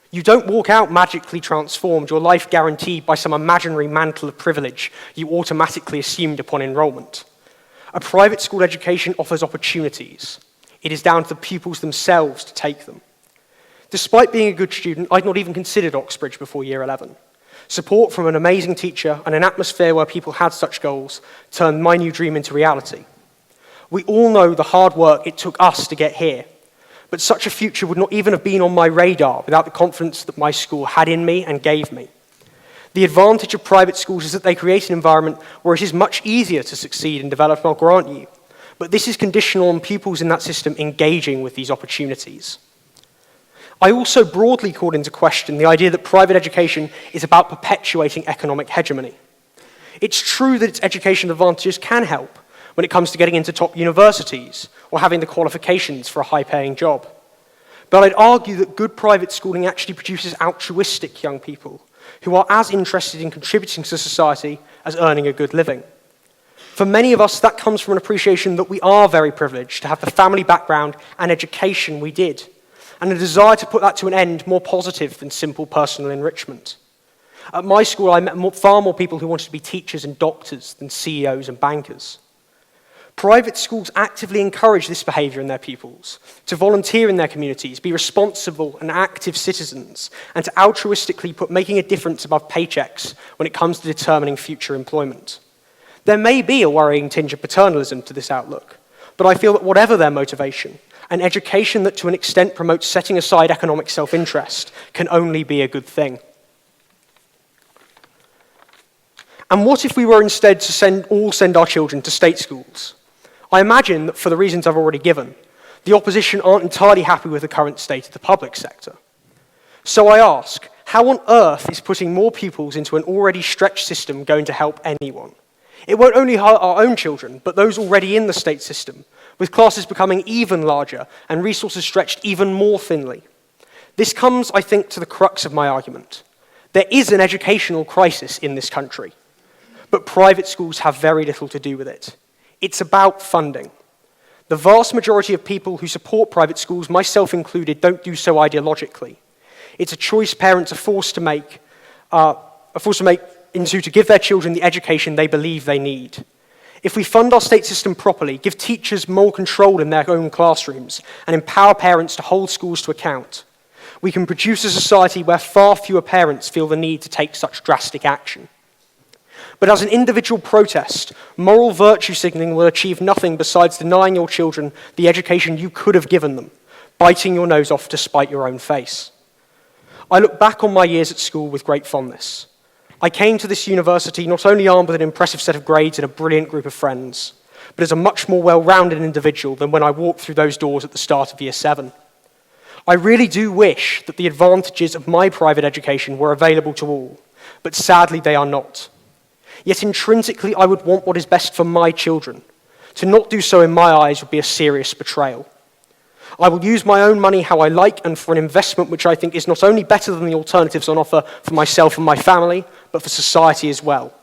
You don't walk out magically transformed, your life guaranteed by some imaginary mantle of privilege you automatically assumed upon enrollment. A private school education offers opportunities. It is down to the pupils themselves to take them. Despite being a good student, I'd not even considered Oxbridge before year 11. Support from an amazing teacher and an atmosphere where people had such goals turned my new dream into reality. We all know the hard work it took us to get here, but such a future would not even have been on my radar without the confidence that my school had in me and gave me. The advantage of private schools is that they create an environment where it is much easier to succeed and develop, I'll grant you, but this is conditional on pupils in that system engaging with these opportunities. I also broadly called into question the idea that private education is about perpetuating economic hegemony. It's true that its education advantages can help when it comes to getting into top universities or having the qualifications for a high-paying job. But I'd argue that good private schooling actually produces altruistic young people who are as interested in contributing to society as earning a good living. For many of us, that comes from an appreciation that we are very privileged to have the family background and education we did, and a desire to put that to an end more positive than simple personal enrichment. At my school, I met far more people who wanted to be teachers and doctors than CEOs and bankers. Private schools actively encourage this behavior in their pupils, to volunteer in their communities, be responsible and active citizens, and to altruistically put making a difference above paychecks when it comes to determining future employment. There may be a worrying tinge of paternalism to this outlook, but I feel that whatever their motivation, an education that to an extent promotes setting aside economic self-interest can only be a good thing. And what if we were instead to send our children to state schools? I imagine that for the reasons I've already given, the opposition aren't entirely happy with the current state of the public sector. So I ask, how on earth is putting more pupils into an already stretched system going to help anyone? It won't only hurt our own children, but those already in the state system, with classes becoming even larger and resources stretched even more thinly. This comes, I think, to the crux of my argument. There is an educational crisis in this country, but private schools have very little to do with it. It's about funding. The vast majority of people who support private schools, myself included, don't do so ideologically. It's a choice parents are forced to make to give their children the education they believe they need. If we fund our state system properly, give teachers more control in their own classrooms, and empower parents to hold schools to account, we can produce a society where far fewer parents feel the need to take such drastic action. But as an individual protest, moral virtue signaling will achieve nothing besides denying your children the education you could have given them, biting your nose off to spite your own face. I look back on my years at school with great fondness. I came to this university not only armed with an impressive set of grades and a brilliant group of friends, but as a much more well-rounded individual than when I walked through those doors at the start of Year 7. I really do wish that the advantages of my private education were available to all, but sadly they are not. Yet intrinsically I would want what is best for my children. To not do so in my eyes would be a serious betrayal. I will use my own money how I like and for an investment which I think is not only better than the alternatives on offer for myself and my family, but for society as well.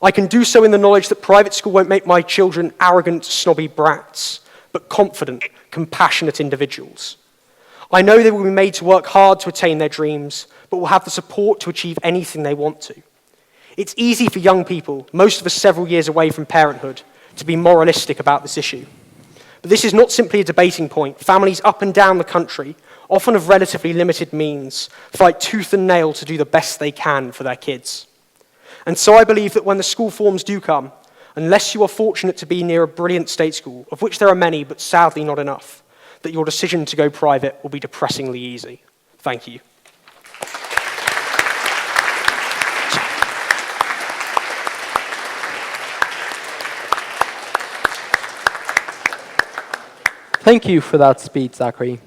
I can do so in the knowledge that private school won't make my children arrogant, snobby brats, but confident, compassionate individuals. I know they will be made to work hard to attain their dreams, but will have the support to achieve anything they want to. It's easy for young people, most of us several years away from parenthood, to be moralistic about this issue. But this is not simply a debating point. Families up and down the country, often of relatively limited means, fight tooth and nail to do the best they can for their kids. And so I believe that when the school forms do come, unless you are fortunate to be near a brilliant state school, of which there are many, but sadly not enough, that your decision to go private will be depressingly easy. Thank you. Thank you for that speech, Zachary.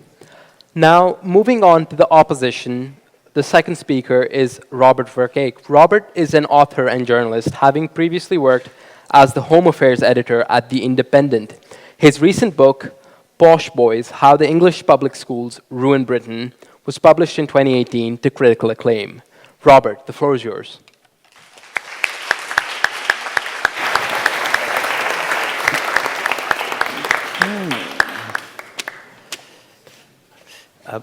Now, moving on to the opposition, the second speaker is Robert Vercake. Robert is an author and journalist, having previously worked as the Home Affairs editor at The Independent. His recent book, Posh Boys, How the English Public Schools Ruined Britain, was published in 2018 to critical acclaim. Robert, the floor is yours.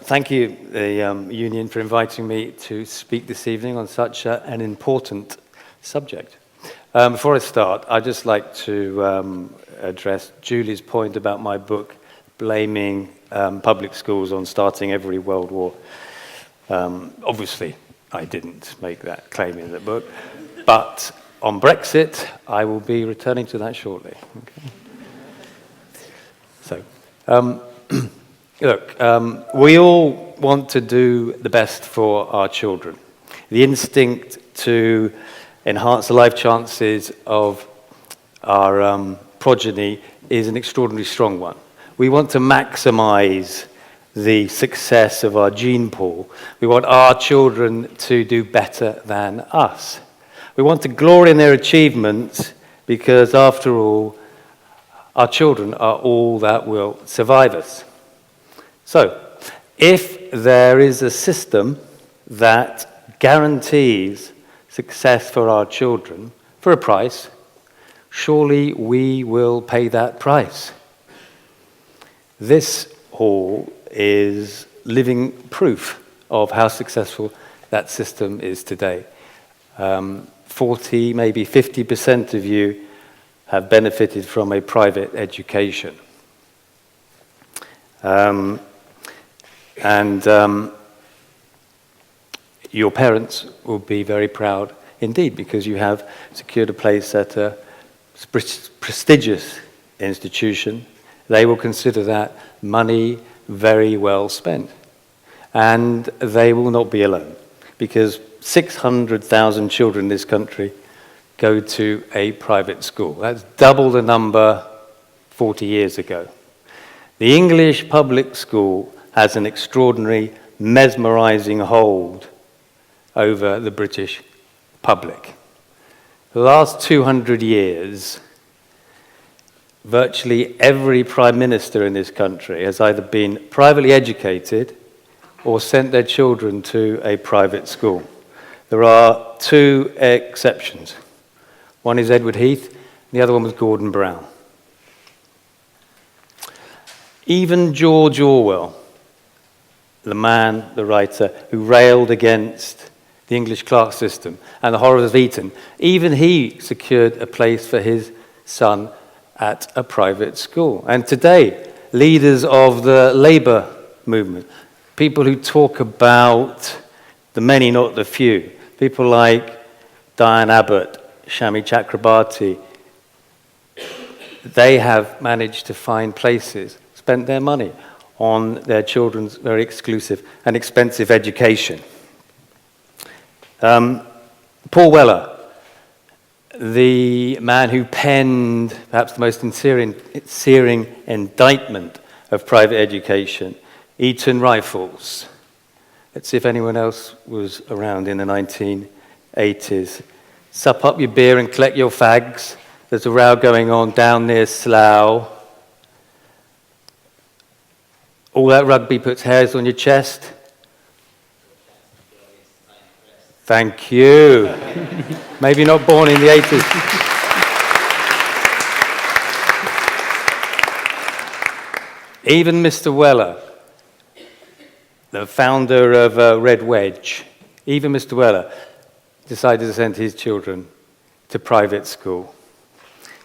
Thank you, the Union, for inviting me to speak this evening on such an important subject. Before I start, I'd just like to address Julie's point about my book blaming public schools on starting every world war. Obviously, I didn't make that claim in the book, but on Brexit, I will be returning to that shortly. Okay. So, look, we all want to do the best for our children. The instinct to enhance the life chances of our progeny is an extraordinarily strong one. We want to maximize the success of our gene pool. We want our children to do better than us. We want to glory in their achievements because, after all, our children are all that will survive us. So, if there is a system that guarantees success for our children for a price, surely we will pay that price. This hall is living proof of how successful that system is today. 40, maybe 50% of you have benefited from a private education. Your parents will be very proud indeed because you have secured a place at a prestigious institution. They will consider that money very well spent. And they will not be alone because 600,000 children in this country go to a private school. That's double the number 40 years ago. The English public school has an extraordinary, mesmerizing hold over the British public. For the last 200 years, virtually every prime minister in this country has either been privately educated or sent their children to a private school. There are two exceptions. One is Edward Heath, and the other one was Gordon Brown. Even George Orwell, the man, the writer, who railed against the English class system and the horrors of Eton, even he secured a place for his son at a private school. And today, leaders of the Labour movement, people who talk about the many, not the few, people like Diane Abbott, Shami Chakrabarti, they have managed to find places, spent their money on their children's very exclusive and expensive education. Paul Weller, the man who penned perhaps the most searing indictment of private education, Eton Rifles. Let's see if anyone else was around in the 1980s. Sup up your beer and collect your fags. There's a row going on down near Slough. All that rugby puts hairs on your chest. Thank you. Maybe not born in the 80s. Even Mr. Weller, the founder of Red Wedge, even Mr. Weller decided to send his children to private school.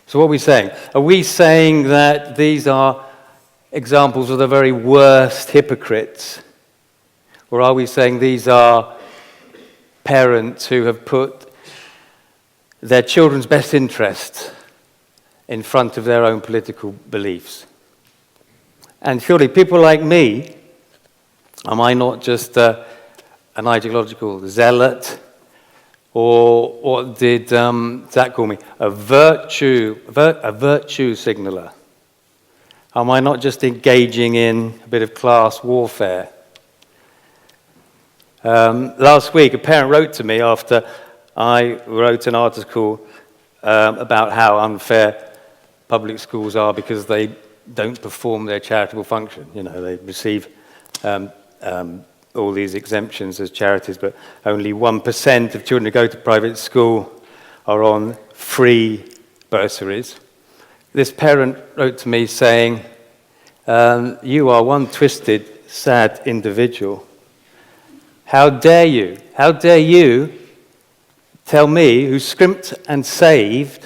So what are we saying? Are we saying that these are examples of the very worst hypocrites? Or are we saying these are parents who have put their children's best interests in front of their own political beliefs? And surely people like me, am I not just an ideological zealot? Or what did Zach call me? A virtue signaller. Am I not just engaging in a bit of class warfare? Last week, a parent wrote to me after I wrote an article about how unfair public schools are because they don't perform their charitable function. You know, they receive all these exemptions as charities, but only 1% of children who go to private school are on free bursaries. This parent wrote to me saying, you are one twisted, sad individual. How dare you? How dare you tell me, who scrimped and saved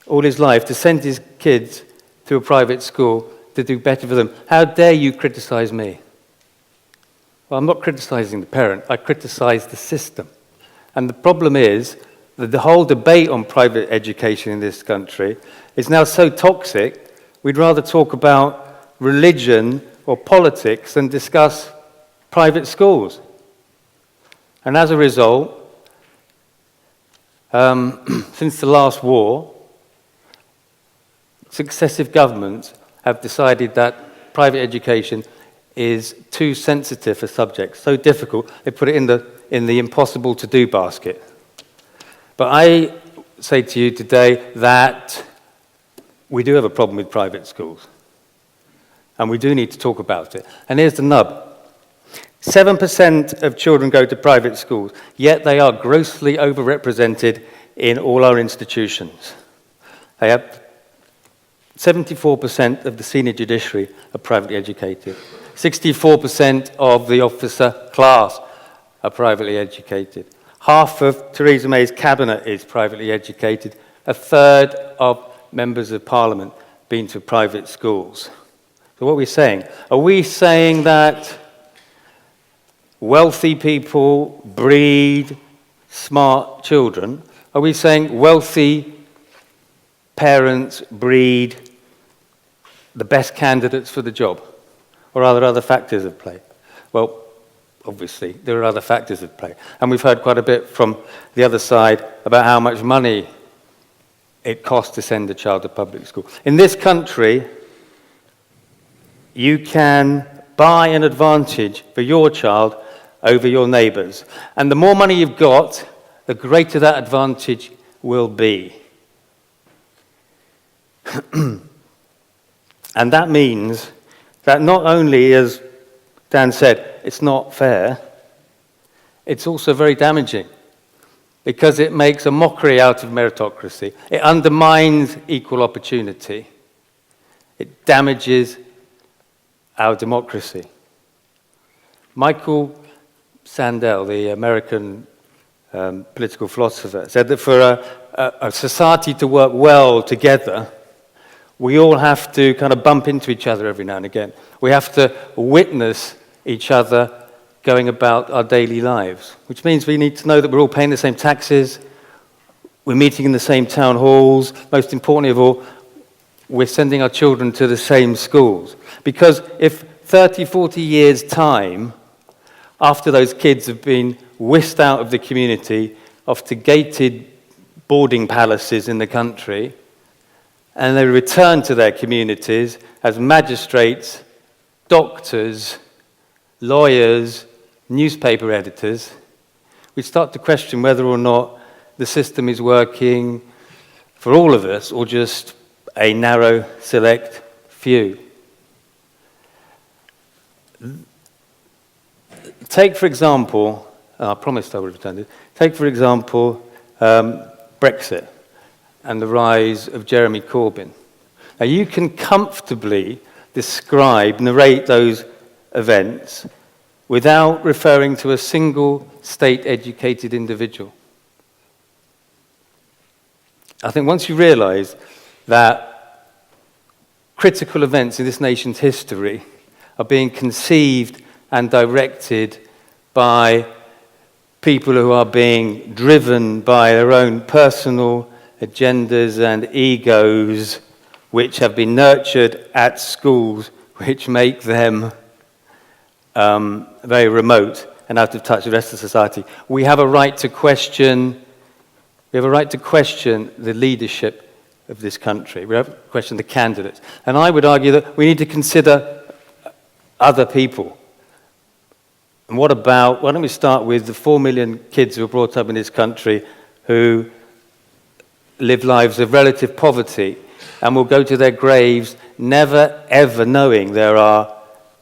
all his life to send his kids to a private school to do better for them? How dare you criticize me? Well, I'm not criticizing the parent, I criticize the system. And the problem is that the whole debate on private education in this country is now so toxic, we'd rather talk about religion or politics than discuss private schools. And as a result, since the last war, successive governments have decided that private education is too sensitive a subject, so difficult, they put it in the impossible to do basket. But I say to you today that we do have a problem with private schools. And we do need to talk about it. And here's the nub. 7% of children go to private schools, yet they are grossly overrepresented in all our institutions. They have 74% of the senior judiciary are privately educated. 64% of the officer class are privately educated. Half of Theresa May's cabinet is privately educated. A third of members of parliament been to private schools. So what are we saying? Are we saying that wealthy people breed smart children? Are we saying wealthy parents breed the best candidates for the job? Or are there other factors at play? Well, obviously, there are other factors at play. And we've heard quite a bit from the other side about how much money it costs to send a child to public school. In this country, you can buy an advantage for your child over your neighbours. And the more money you've got, the greater that advantage will be. And that means that not only, as Dan said, it's not fair, it's also very damaging because it makes a mockery out of meritocracy. It undermines equal opportunity. It damages our democracy. Michael Sandel, the American political philosopher, said that for a society to work well together, we all have to kind of bump into each other every now and again. We have to witness each other going about our daily lives, which means we need to know that we're all paying the same taxes, we're meeting in the same town halls, most importantly of all, we're sending our children to the same schools. Because if 30, 40 years' time, after those kids have been whisked out of the community, off to gated boarding palaces in the country, and they return to their communities as magistrates, doctors, lawyers, newspaper editors, we start to question whether or not the system is working for all of us or just a narrow, select few. Take, for example, I promised I would have done it. Take, for example, Brexit and the rise of Jeremy Corbyn. Now, you can comfortably narrate those events without referring to a single state-educated individual. I think once you realize that critical events in this nation's history are being conceived and directed by people who are being driven by their own personal agendas and egos, which have been nurtured at schools, which make them very remote and out of touch with the rest of society. We have a right to question. We have a right to question the leadership of this country. We have to question the candidates. And I would argue that we need to consider other people. And why don't we start with the 4 million kids who are brought up in this country who live lives of relative poverty and will go to their graves never ever knowing there are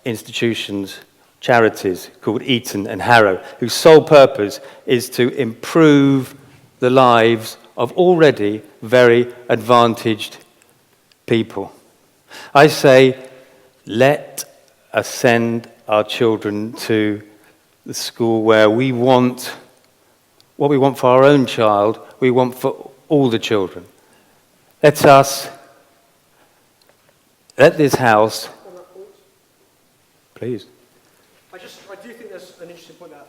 institutions, charities called Eton and Harrow, whose sole purpose is to improve the lives of already very advantaged people. I say, let us send our children to the school where we want what we want for our own child, we want for all the children. Let this house, please. I do think there's an interesting point there.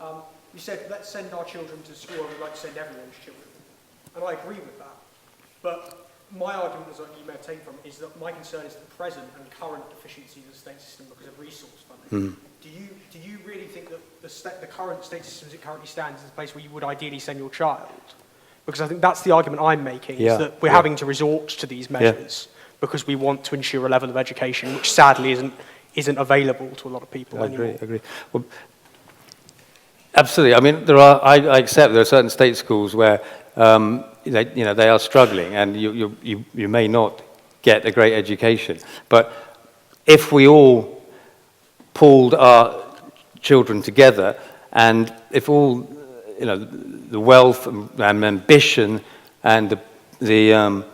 You said, let's send our children to school, and we'd like to send everyone's children. And I agree with that. But my argument, as you may have taken from it, is that my concern is the present and current deficiencies of the state system because of resource funding. Do you really think that the current state system as it currently stands is the place where you would ideally send your child? Because I think that's the argument I'm making, is that we're having to resort to these measures because we want to ensure a level of education which sadly isn't available to a lot of people anymore. I agree. Well, absolutely. I mean, I accept there are certain state schools where they are struggling, and you may not get a great education. But if we all pulled our children together, and if all the wealth and ambition and the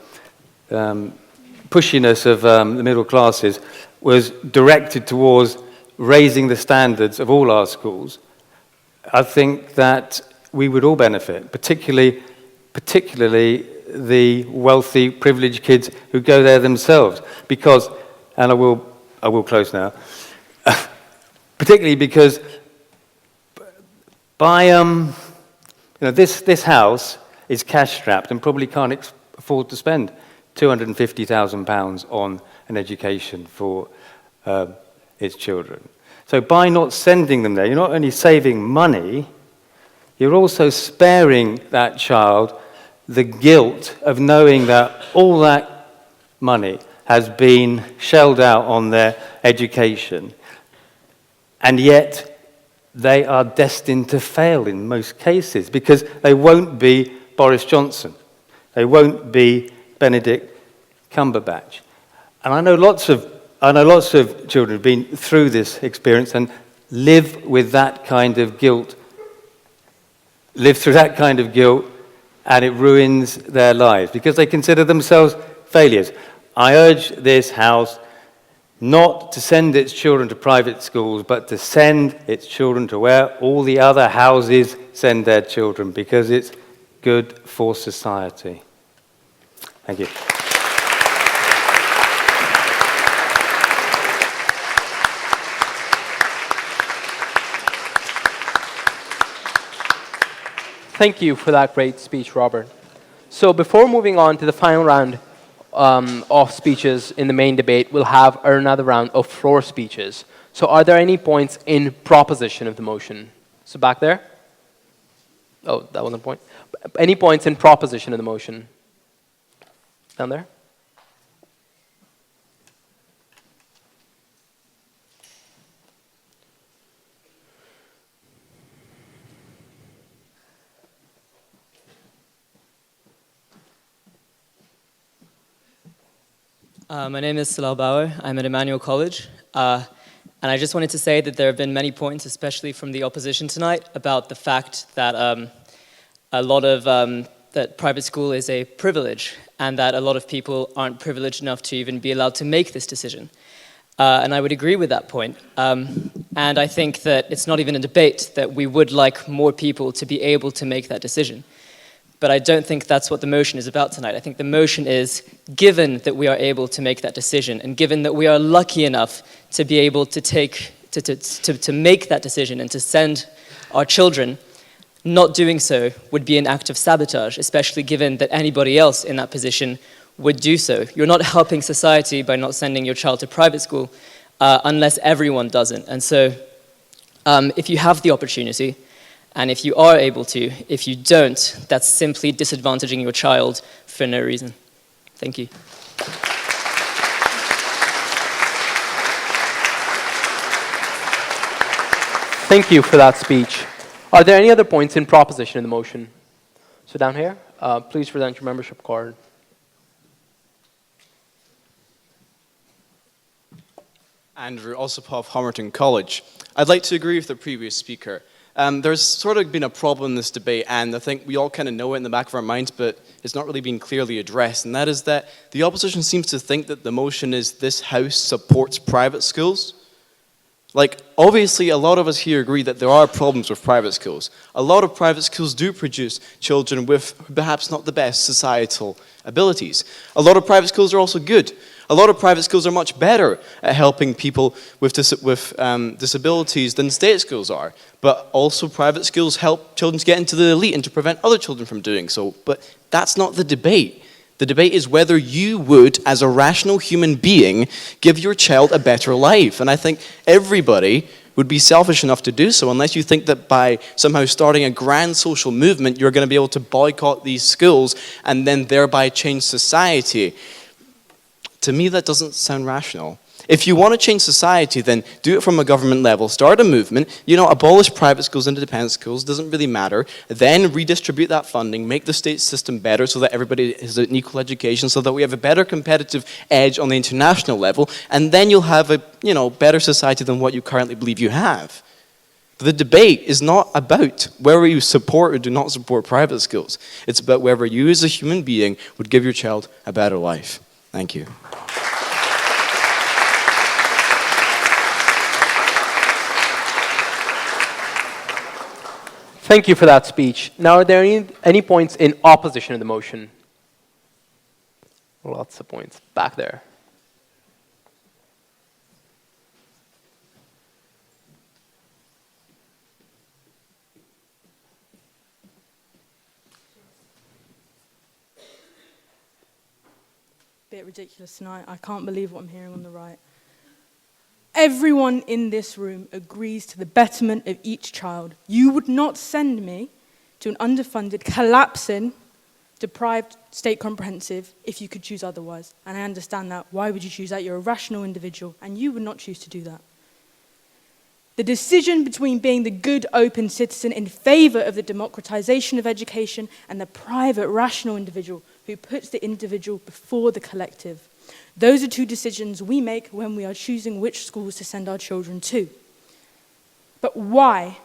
pushiness of the middle classes was directed towards raising the standards of all our schools, I think that we would all benefit, particularly the wealthy, privileged kids who go there themselves. Because, and I will close now, particularly because this house is cash-strapped and probably can't afford to spend £250,000 on an education for its children. So by not sending them there, you're not only saving money, you're also sparing that child the guilt of knowing that all that money has been shelled out on their education, and yet they are destined to fail in most cases because they won't be Boris Johnson. They won't be Benedict Cumberbatch. And I know lots of children who've been through this experience and live with that kind of guilt live through that kind of guilt, and it ruins their lives because they consider themselves failures. I urge this House not to send its children to private schools, but to send its children to where all the other houses send their children, because it's good for society. Thank you. Thank you for that great speech, Robert. So before moving on to the final round of speeches in the main debate, we'll have another round of floor speeches. So are there any points in proposition of the motion? So back there? Oh, that wasn't a point. Any points in proposition of the motion? Down there? My name is Salal Bauer. I'm at Emmanuel College. And I just wanted to say that there have been many points, especially from the opposition tonight, about the fact that a lot of that private school is a privilege, and that a lot of people aren't privileged enough to even be allowed to make this decision. And I would agree with that point. And I think that it's not even a debate that we would like more people to be able to make that decision. But I don't think that's what the motion is about tonight. I think the motion is, given that we are able to make that decision, and given that we are lucky enough to be able to to make that decision and to send our children, not doing so would be an act of sabotage, especially given that anybody else in that position would do so. You're not helping society by not sending your child to private school unless everyone doesn't. And so if you have the opportunity, and if you are able to, if you don't, that's simply disadvantaging your child for no reason. Thank you. Thank you for that speech. Are there any other points in proposition in the motion? So down here, please present your membership card. Andrew Osipov, Homerton College. I'd like to agree with the previous speaker. There's sort of been a problem in this debate, and I think we all kind of know it in the back of our minds, but it's not really being clearly addressed, and that is that the opposition seems to think that the motion is this House supports private schools. Like, obviously, a lot of us here agree that there are problems with private schools. A lot of private schools do produce children with perhaps not the best societal abilities. A lot of private schools are also good. A lot of private schools are much better at helping people with disabilities than state schools are. But also private schools help children to get into the elite and to prevent other children from doing so. But that's not the debate. The debate is whether you would, as a rational human being, give your child a better life. And I think everybody would be selfish enough to do so, unless you think that by somehow starting a grand social movement, you're going to be able to boycott these schools and then thereby change society. To me, that doesn't sound rational. If you want to change society, then do it from a government level. Start a movement, abolish private schools and independent schools, doesn't really matter. Then redistribute that funding, make the state system better so that everybody has an equal education, so that we have a better competitive edge on the international level, and then you'll have a, better society than what you currently believe you have. The debate is not about whether you support or do not support private schools. It's about whether you as a human being would give your child a better life. Thank you. Thank you for that speech. Now, are there any points in opposition to the motion? Lots of points. Back there. Bit ridiculous tonight. I can't believe what I'm hearing on the right. Everyone in this room agrees to the betterment of each child. You would not send me to an underfunded, collapsing, deprived state comprehensive if you could choose otherwise. And I understand that. Why would you choose that? You're a rational individual, and you would not choose to do that. The decision between being the good, open citizen in favor of the democratization of education and the private, rational individual who puts the individual before the collective. Those are two decisions we make when we are choosing which schools to send our children to. But why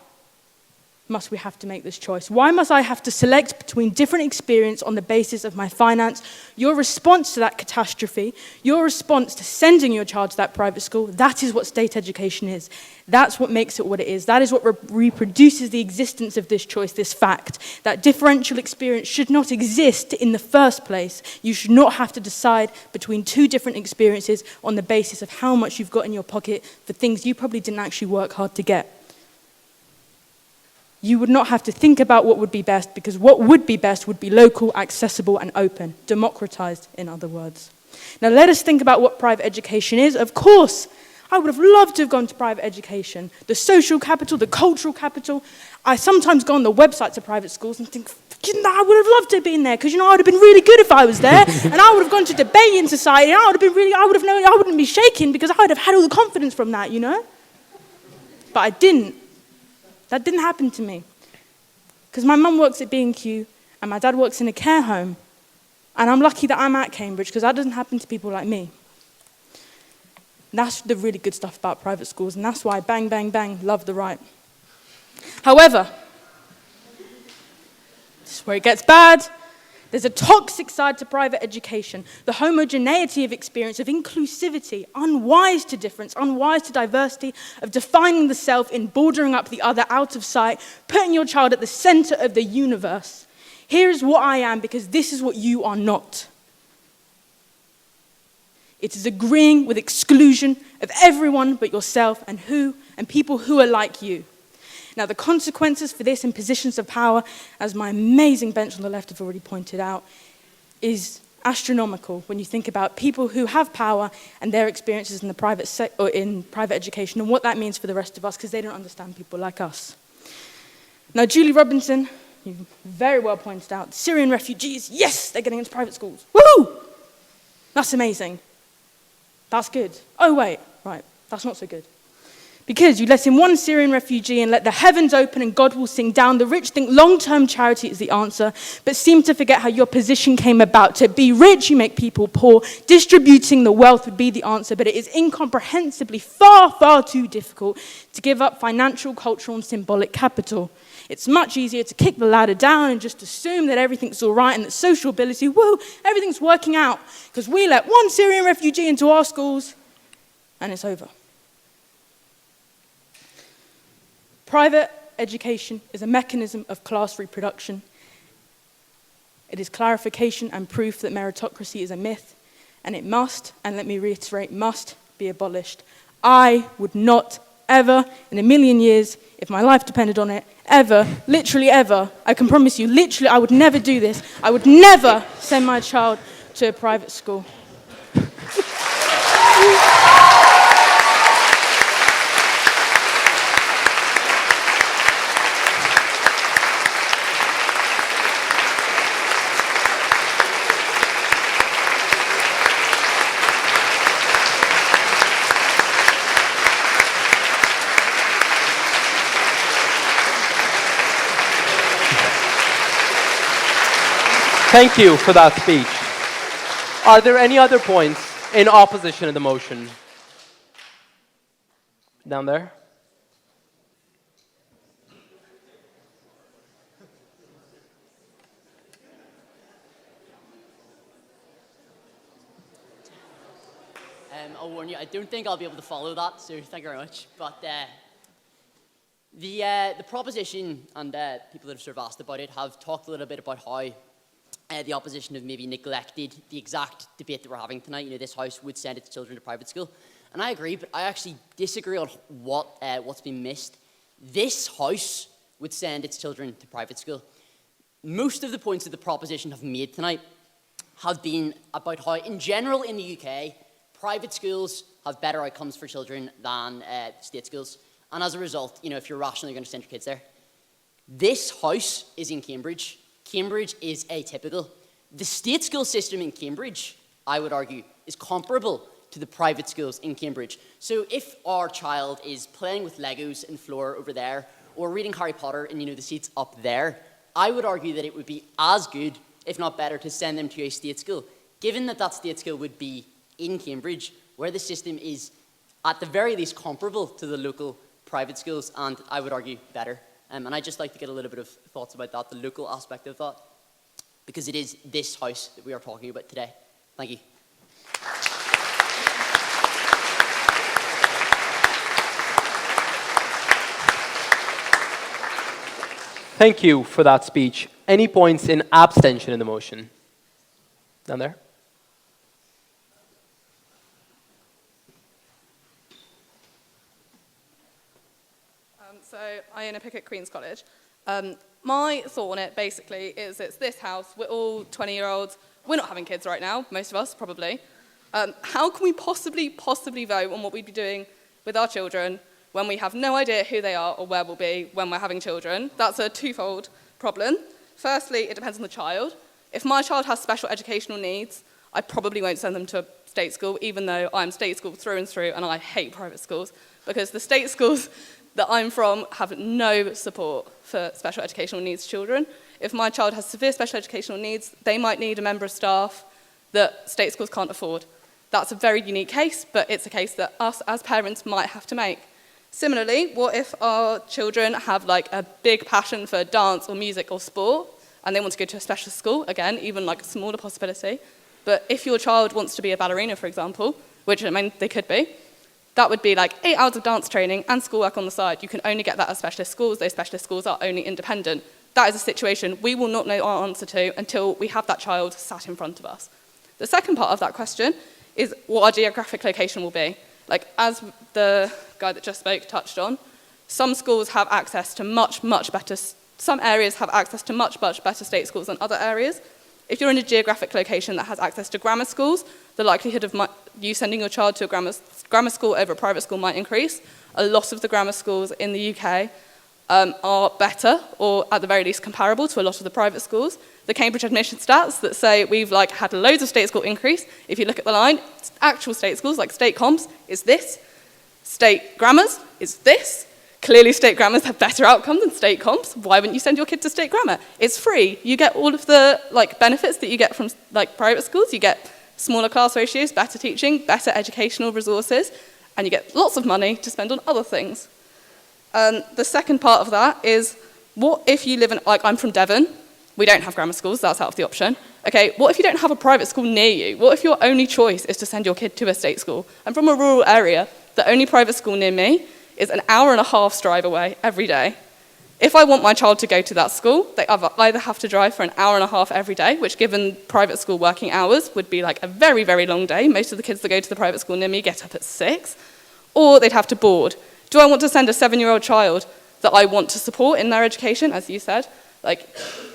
must we have to make this choice? Why must I have to select between different experience on the basis of my finance? Your response to that catastrophe, your response to sending your child to that private school, that is what state education is. That's what makes it what it is. That is what reproduces the existence of this choice, this fact. That differential experience should not exist in the first place. You should not have to decide between two different experiences on the basis of how much you've got in your pocket for things you probably didn't actually work hard to get. You would not have to think about what would be best, because what would be best would be local, accessible, and open. Democratized, in other words. Now let us think about what private education is. Of course, I would have loved to have gone to private education. The social capital, the cultural capital. I sometimes go on the websites of private schools and think, I would have loved to have been there, because I would have been really good if I was there, and I would have gone to debate in society, and I would have known I wouldn't be shaking because I would have had all the confidence from that, But I didn't. That didn't happen to me. Because my mum works at B&Q and my dad works in a care home. And I'm lucky that I'm at Cambridge, because that doesn't happen to people like me. And that's the really good stuff about private schools, and that's why bang, bang, bang, love the right. However, this is where it gets bad. There's a toxic side to private education, the homogeneity of experience, of inclusivity, unwise to difference, unwise to diversity, of defining the self in bordering up the other out of sight, putting your child at the center of the universe. Here's what I am, because this is what you are not. It is agreeing with exclusion of everyone but yourself and people who are like you. Now, the consequences for this in positions of power, as my amazing bench on the left have already pointed out, is astronomical when you think about people who have power and their experiences in the private education and what that means for the rest of us, because they don't understand people like us. Now, Julie Robinson, you very well pointed out, Syrian refugees, yes, they're getting into private schools. Woohoo! That's amazing. That's good. Oh, wait, right, that's not so good. Because you let in one Syrian refugee and let the heavens open and God will sing down. The rich think long-term charity is the answer, but seem to forget how your position came about. To be rich, you make people poor. Distributing the wealth would be the answer, but it is incomprehensibly far, far too difficult to give up financial, cultural, and symbolic capital. It's much easier to kick the ladder down and just assume that everything's all right and that social ability, everything's working out, because we let one Syrian refugee into our schools and it's over. Private education is a mechanism of class reproduction. It is clarification and proof that meritocracy is a myth, and it must, and let me reiterate, must be abolished. I would not ever, in a million years, if my life depended on it, ever, literally ever, I can promise you, literally, I would never do this. I would never send my child to a private school. Thank you for that speech. Are there any other points in opposition to the motion? Down there? I'll warn you, I don't think I'll be able to follow that, so thank you very much. But the proposition and people that have sort of asked about it have talked a little bit about how the opposition have maybe neglected the exact debate that we're having tonight. This house would send its children to private school. And I agree, but I actually disagree on what's been missed. This house would send its children to private school. Most of the points that the proposition have made tonight have been about how, in general in the UK, private schools have better outcomes for children than state schools. And as a result, if you're rational, you're going to send your kids there. This house is in Cambridge. Cambridge is atypical. The state school system in Cambridge, I would argue, is comparable to the private schools in Cambridge. So if our child is playing with Legos in the floor over there, or reading Harry Potter in the seats up there, I would argue that it would be as good, if not better, to send them to a state school, given that that state school would be in Cambridge, where the system is, at the very least, comparable to the local private schools, and I would argue better. And I'd just like to get a little bit of thoughts about that, the local aspect of that, because it is this house that we are talking about today. Thank you. Thank you for that speech. Any points in abstention in the motion? Down there? So I own a pick at Queen's College. My thought on it basically is it's this house, we're all 20-year-olds, we're not having kids right now, most of us probably. How can we possibly vote on what we'd be doing with our children when we have no idea who they are or where we'll be when we're having children? That's a twofold problem. Firstly, it depends on the child. If my child has special educational needs, I probably won't send them to a state school, even though I'm state school through and through, and I hate private schools, because the state schools that I'm from have no support for special educational needs children. If my child has severe special educational needs, they might need a member of staff that state schools can't afford. That's a very unique case, but it's a case that us as parents might have to make. Similarly, what if our children have like a big passion for dance or music or sport, and they want to go to a special school, again, even like a smaller possibility. But if your child wants to be a ballerina, for example, which I mean, they could be, that would be like 8 hours of dance training and schoolwork on the side. You can only get that at specialist schools. Those specialist schools are only independent. That is a situation we will not know our answer to until we have that child sat in front of us. The second part of that question is what our geographic location will be. Like, as the guy that just spoke touched on, some schools have access to much better, some areas have access to much better state schools than other areas. If you're in a geographic location that has access to grammar schools, the likelihood of you sending your child to a grammar school over a private school might increase. A lot of the grammar schools in the UK are better, or at the very least comparable to a lot of the private schools. The Cambridge admission stats that say we've like had loads of state school increase, if you look at the line, actual state schools like state comps is this, state grammars is this. Clearly state grammars have better outcome than state comps. Why wouldn't you send your kid to state grammar? It's free. You get all of the like benefits that you get from like private schools. You get smaller class ratios, better teaching, better educational resources, and you get lots of money to spend on other things. The second part of that is, what if you live in, like I'm from Devon, we don't have grammar schools, that's out of the option. Okay, what if you don't have a private school near you? What if your only choice is to send your kid to a state school? I'm from a rural area, the only private school near me is an hour and a half's drive away every day. If I want my child to go to that school, they either have to drive for an hour and a half every day, which given private school working hours would be like a very, very long day. Most of the kids that go to the private school near me get up at 6, or they'd have to board. Do I want to send a 7-year-old child that I want to support in their education, as you said? Like,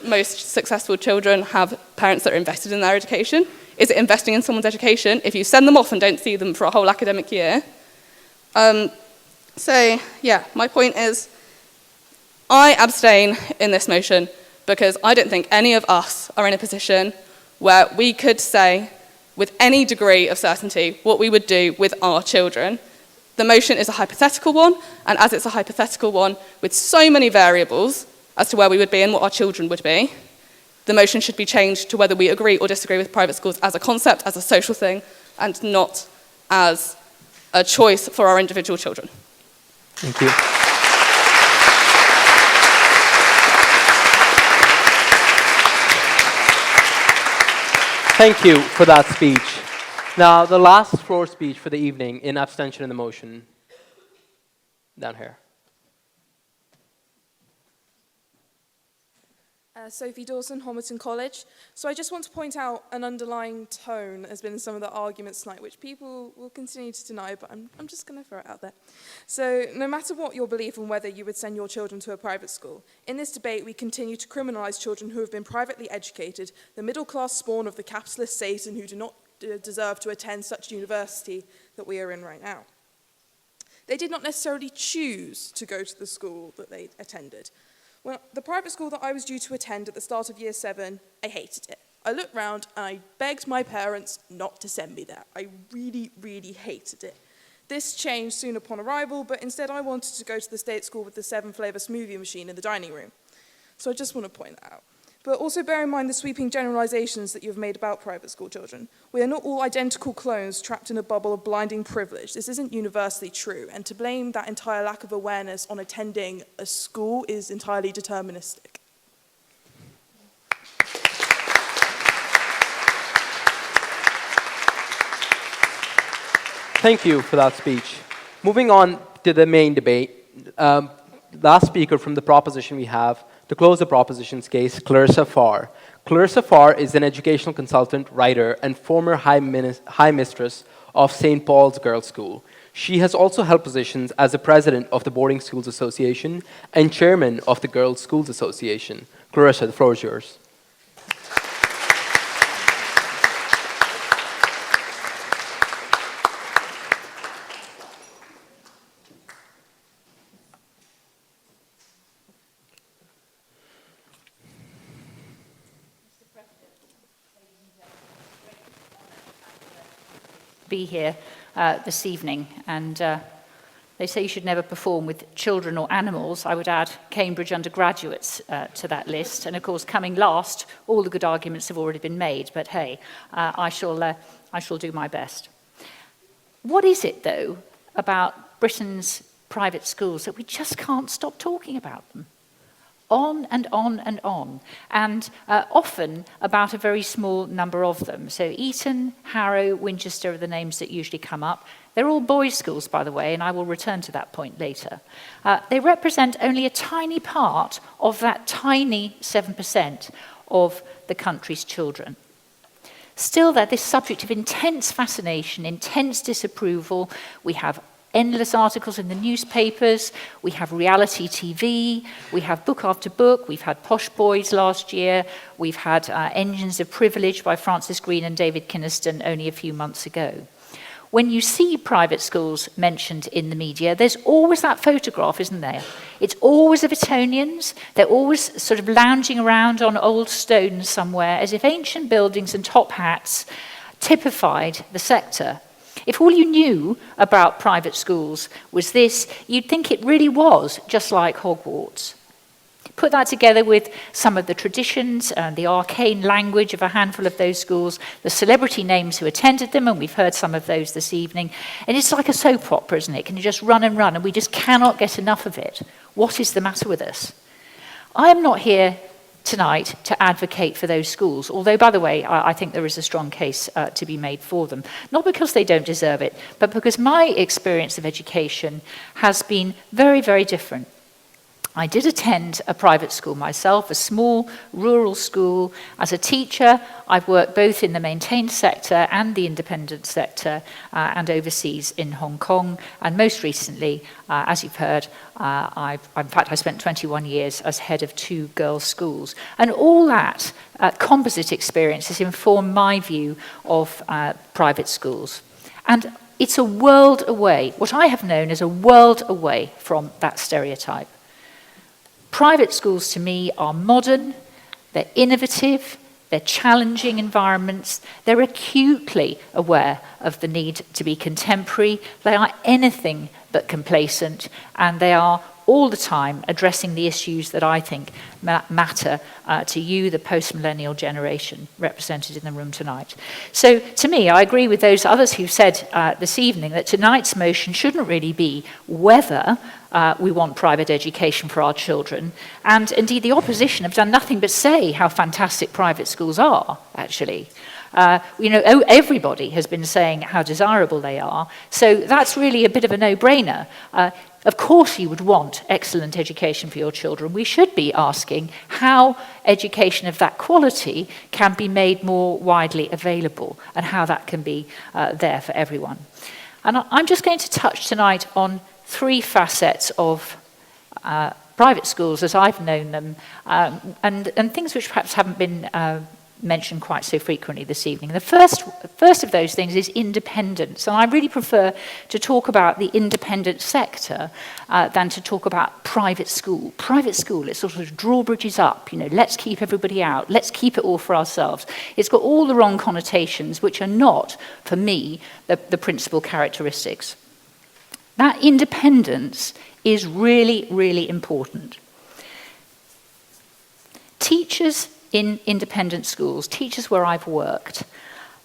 most successful children have parents that are invested in their education. Is it investing in someone's education if you send them off and don't see them for a whole academic year? So, yeah, my point is, I abstain in this motion because I don't think any of us are in a position where we could say with any degree of certainty what we would do with our children. The motion is a hypothetical one, and as it's a hypothetical one with so many variables as to where we would be and what our children would be, the motion should be changed to whether we agree or disagree with private schools as a concept, as a social thing, and not as a choice for our individual children. Thank you. Thank you for that speech. Now, the last floor speech for the evening in abstention in the motion. Down here. Sophie Dawson, Homerton College. So I just want to point out an underlying tone has been in some of the arguments tonight, which people will continue to deny, but I'm just going to throw it out there. So no matter what your belief on whether you would send your children to a private school, in this debate we continue to criminalise children who have been privately educated, the middle-class spawn of the capitalist Satan who do not deserve to attend such university that we are in right now. They did not necessarily choose to go to the school that they attended. Well, the private school that I was due to attend at the start of year 7, I hated it. I looked round and I begged my parents not to send me there. I really, really hated it. This changed soon upon arrival, but instead I wanted to go to the state school with the 7-flavour smoothie machine in the dining room. So I just want to point that out. But also bear in mind the sweeping generalizations that you've made about private school children. We are not all identical clones trapped in a bubble of blinding privilege. This isn't universally true, and to blame that entire lack of awareness on attending a school is entirely deterministic. Thank you for that speech. Moving on to the main debate, last speaker from the proposition we have, to close the proposition's case, Clarissa Farr. Clarissa Farr is an educational consultant, writer, and former High Mistress of St. Paul's Girls' School. She has also held positions as the president of the Boarding Schools Association and chairman of the Girls' Schools Association. Clarissa, the floor is yours. Be here this evening, and they say you should never perform with children or animals. I would add Cambridge undergraduates to that list, and of course coming last, all the good arguments have already been made, but hey, I shall do my best. What is it though about Britain's private schools that we just can't stop talking about them? On and on and on, and often about a very small number of them. So Eton, Harrow, Winchester are the names that usually come up. They're all boys' schools, by the way, and I will return to that point later. They represent only a tiny part of that tiny 7% of the country's children. Still, they're this subject of intense fascination, intense disapproval. We have endless articles in the newspapers, we have reality TV, we have book after book, we've had Posh Boys last year, we've had Engines of Privilege by Francis Green and David Kynaston only a few months ago. When you see private schools mentioned in the media, there's always that photograph, isn't there? It's always of Etonians, they're always sort of lounging around on old stones somewhere, as if ancient buildings and top hats typified the sector. If all you knew about private schools was this, you'd think it really was just like Hogwarts. Put that together with some of the traditions and the arcane language of a handful of those schools, the celebrity names who attended them, and we've heard some of those this evening, and it's like a soap opera, isn't it? Can you just run, and we just cannot get enough of it. What is the matter with us? I am not here tonight to advocate for those schools, although, by the way, I think there is a strong case to be made for them. Not because they don't deserve it, but because my experience of education has been very, very different. I did attend a private school myself, a small rural school. As a teacher, I've worked both in the maintained sector and the independent sector and overseas in Hong Kong. And most recently, as you've heard, I spent 21 years as head of 2 girls' schools. And all that composite experience has informed my view of private schools. And it's a world away, what I have known is a world away from that stereotype. Private schools to me are modern, they're innovative, they're challenging environments, they're acutely aware of the need to be contemporary, they are anything but complacent, and they are all the time addressing the issues that I think matter to you, the post-millennial generation represented in the room tonight. So to me, I agree with those others who said this evening that tonight's motion shouldn't really be whether we want private education for our children. And indeed, the opposition have done nothing but say how fantastic private schools are, actually. Everybody has been saying how desirable they are. So that's really a bit of a no-brainer. Of course you would want excellent education for your children. We should be asking how education of that quality can be made more widely available and how that can be there for everyone. And I'm just going to touch tonight on 3 facets of private schools as I've known them, and things which perhaps haven't been mentioned quite so frequently this evening. The first of those things is independence, and I really prefer to talk about the independent sector than to talk about private school. Private school, it sort of drawbridges up, let's keep everybody out, let's keep it all for ourselves. It's got all the wrong connotations, which are not, for me, the principal characteristics. That independence is really, really important. Teachers in independent schools, teachers where I've worked,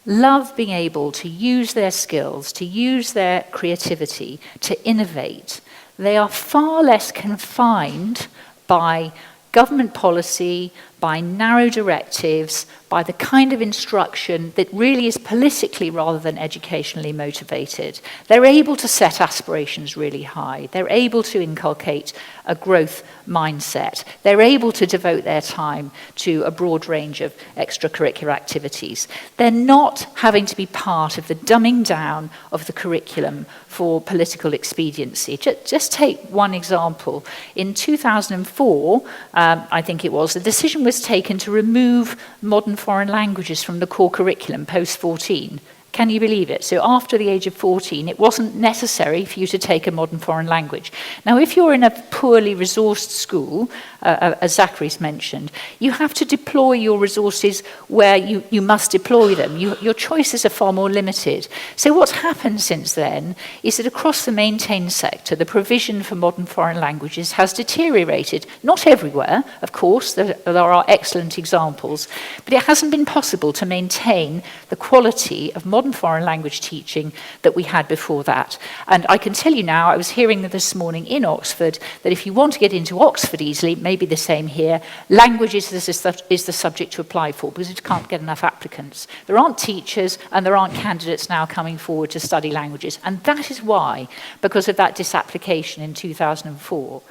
love being able to use their skills, to use their creativity, to innovate. They are far less confined by government policy, by narrow directives, by the kind of instruction that really is politically rather than educationally motivated. They're able to set aspirations really high. They're able to inculcate a growth mindset. They're able to devote their time to a broad range of extracurricular activities. They're not having to be part of the dumbing down of the curriculum for political expediency. Just take one example. In 2004, I think it was, the decision was taken to remove modern foreign languages from the core curriculum post-14. Can you believe it? So after the age of 14, it wasn't necessary for you to take a modern foreign language. Now, if you're in a poorly resourced school, as Zachary's mentioned, you have to deploy your resources where you must deploy them. Your choices are far more limited. So what's happened since then is that across the maintained sector, the provision for modern foreign languages has deteriorated. Not everywhere, of course, there are excellent examples, but it hasn't been possible to maintain the quality of modern foreign language teaching that we had before that. And I can tell you now, I was hearing this morning in Oxford, that if you want to get into Oxford easily, maybe the same here, languages is the subject to apply for, because it can't get enough applicants. There aren't teachers and there aren't candidates now coming forward to study languages. And that is why, because of that disapplication in 2004,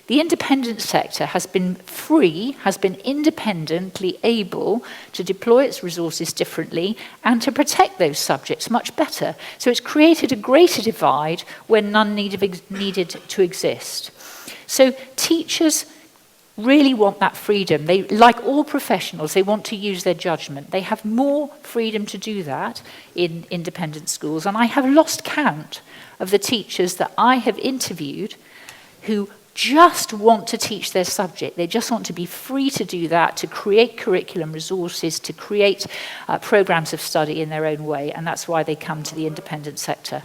the independent sector has been free, has been independently able to deploy its resources differently and to protect those subjects much better. So it's created a greater divide where none needed to exist. So teachers really want that freedom. They, like all professionals, they want to use their judgment. They have more freedom to do that in independent schools. And I have lost count of the teachers that I have interviewed who just want to teach their subject. They just want to be free to do that, to create curriculum resources, to create programs of study in their own way, and that's why they come to the independent sector.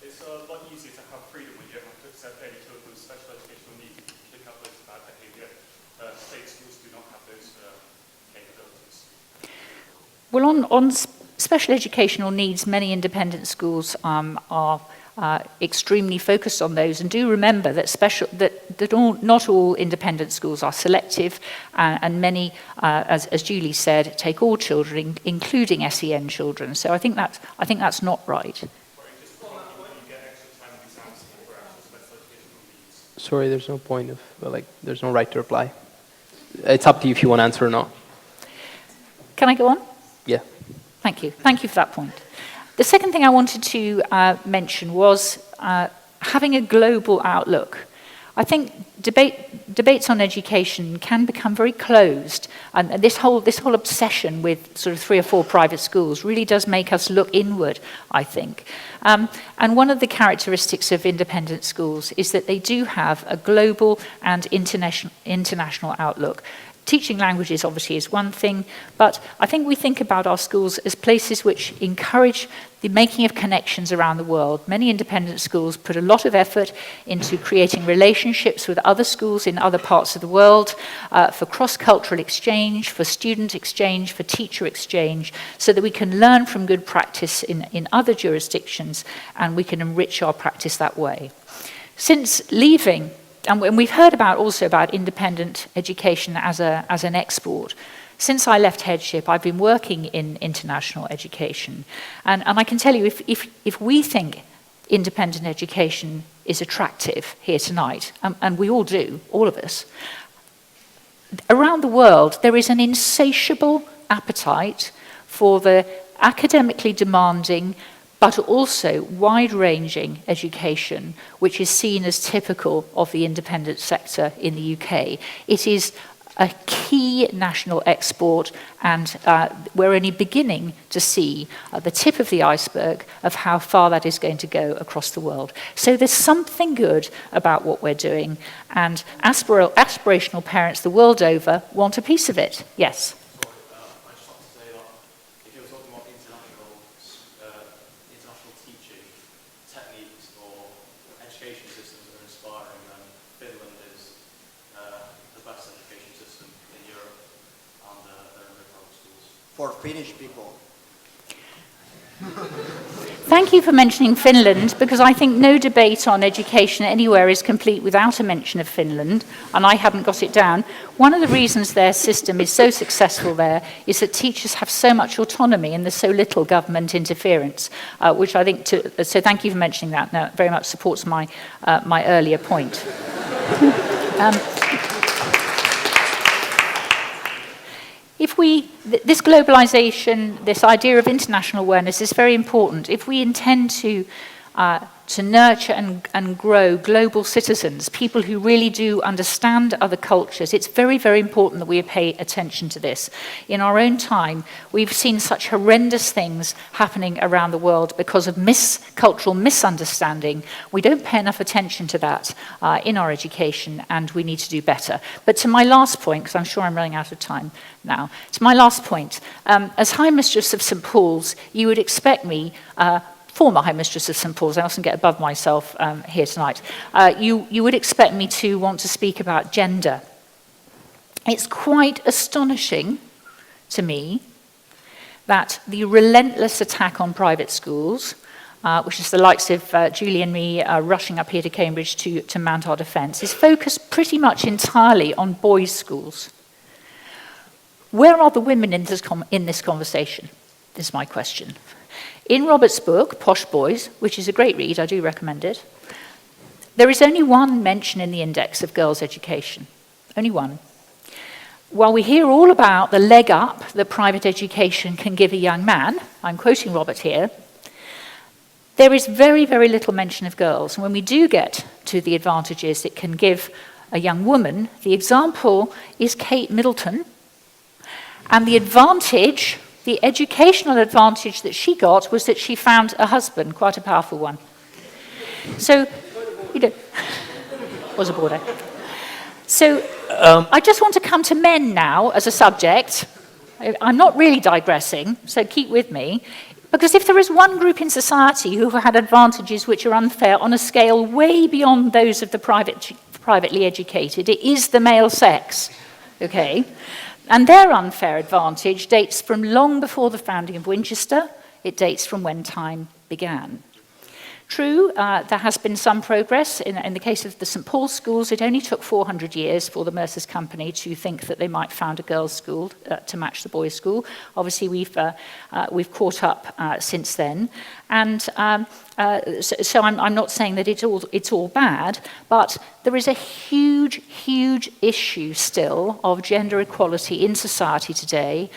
It's a lot easier to have freedom when you don't have to accept any children with special educational needs to pick up those bad behaviour. State schools do not have those capabilities. Well, on special educational needs, many independent schools are extremely focused on those, and do remember that not all independent schools are selective, and many, as Julie said, take all children, including SEN children. So I think that's not right. Sorry, there's no point of, there's no right to reply. It's up to you if you want to answer or not. Can I go on? Yeah. Thank you. Thank you for that point. The second thing I wanted to mention was having a global outlook. I think debates on education can become very closed, and this whole obsession with sort of 3 or 4 private schools really does make us look inward, I think. And one of the characteristics of independent schools is that they do have a global and international outlook. Teaching languages obviously is one thing, but I think we think about our schools as places which encourage the making of connections around the world. Many independent schools put a lot of effort into creating relationships with other schools in other parts of the world, for cross-cultural exchange, for student exchange, for teacher exchange, so that we can learn from good practice in other jurisdictions, and we can enrich our practice that way. Since leaving, and we've heard also about independent education as an export. Since I left headship, I've been working in international education. And I can tell you, if we think independent education is attractive here tonight, and we all do, all of us, around the world there is an insatiable appetite for the academically demanding but also wide-ranging education, which is seen as typical of the independent sector in the UK. It is a key national export, and we're only beginning to see the tip of the iceberg of how far that is going to go across the world. So there's something good about what we're doing, and aspirational parents the world over want a piece of it. Yes? on the public schools? For Finnish people. Thank you for mentioning Finland, because I think no debate on education anywhere is complete without a mention of Finland, and I haven't got it down. One of the reasons their system is so successful there is that teachers have so much autonomy and there's so little government interference, which I think, so thank you for mentioning that. Now, it very much supports my earlier point. This globalization, this idea of international awareness is very important. If we intend to nurture and grow global citizens, people who really do understand other cultures, it's very, very important that we pay attention to this. In our own time, we've seen such horrendous things happening around the world because of cultural misunderstanding. We don't pay enough attention to that in our education, and we need to do better. But to my last point, because I'm sure I'm running out of time now, to my last point, as High Mistress of St. Paul's, you would expect me, former High Mistress of St. Paul's, I mustn't get above myself here tonight, you would expect me to want to speak about gender. It's quite astonishing to me that the relentless attack on private schools, which is the likes of Julie and me rushing up here to Cambridge to mount our defence, is focused pretty much entirely on boys' schools. Where are the women in this conversation, is my question. In Robert's book, Posh Boys, which is a great read, I do recommend it, there is only one mention in the index of girls' education. Only one. While we hear all about the leg up that private education can give a young man, I'm quoting Robert here, there is very, very little mention of girls. And when we do get to the advantages it can give a young woman, the example is Kate Middleton, and the advantage, the educational advantage that she got was that she found a husband, quite a powerful one. So, was a border. So, I just want to come to men now as a subject. I'm not really digressing, so keep with me. Because if there is one group in society who have had advantages which are unfair on a scale way beyond those of the privately educated, it is the male sex. Okay? And their unfair advantage dates from long before the founding of Winchester. It dates from when time began. True, there has been some progress. In the case of the St. Paul's schools, it only took 400 years for the Mercers Company to think that they might found a girls' school to match the boys' school. Obviously, we've caught up since then. And so I'm not saying that it's all bad, but there is a huge, huge issue still of gender equality in society today.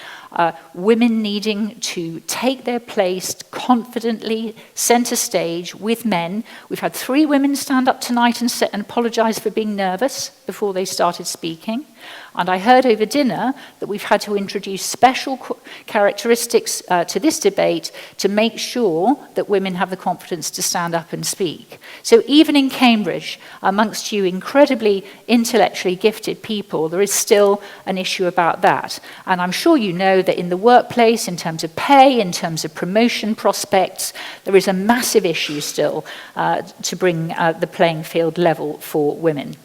Women needing to take their place confidently, centre stage with men. We've had 3 women stand up tonight and apologise for being nervous before they started speaking. And I heard over dinner that we've had to introduce special characteristics to this debate to make sure that women have the confidence to stand up and speak. So even in Cambridge, amongst you incredibly intellectually gifted people, there is still an issue about that. And I'm sure you know that in the workplace, in terms of pay, in terms of promotion prospects, there is a massive issue still to bring the playing field level for women.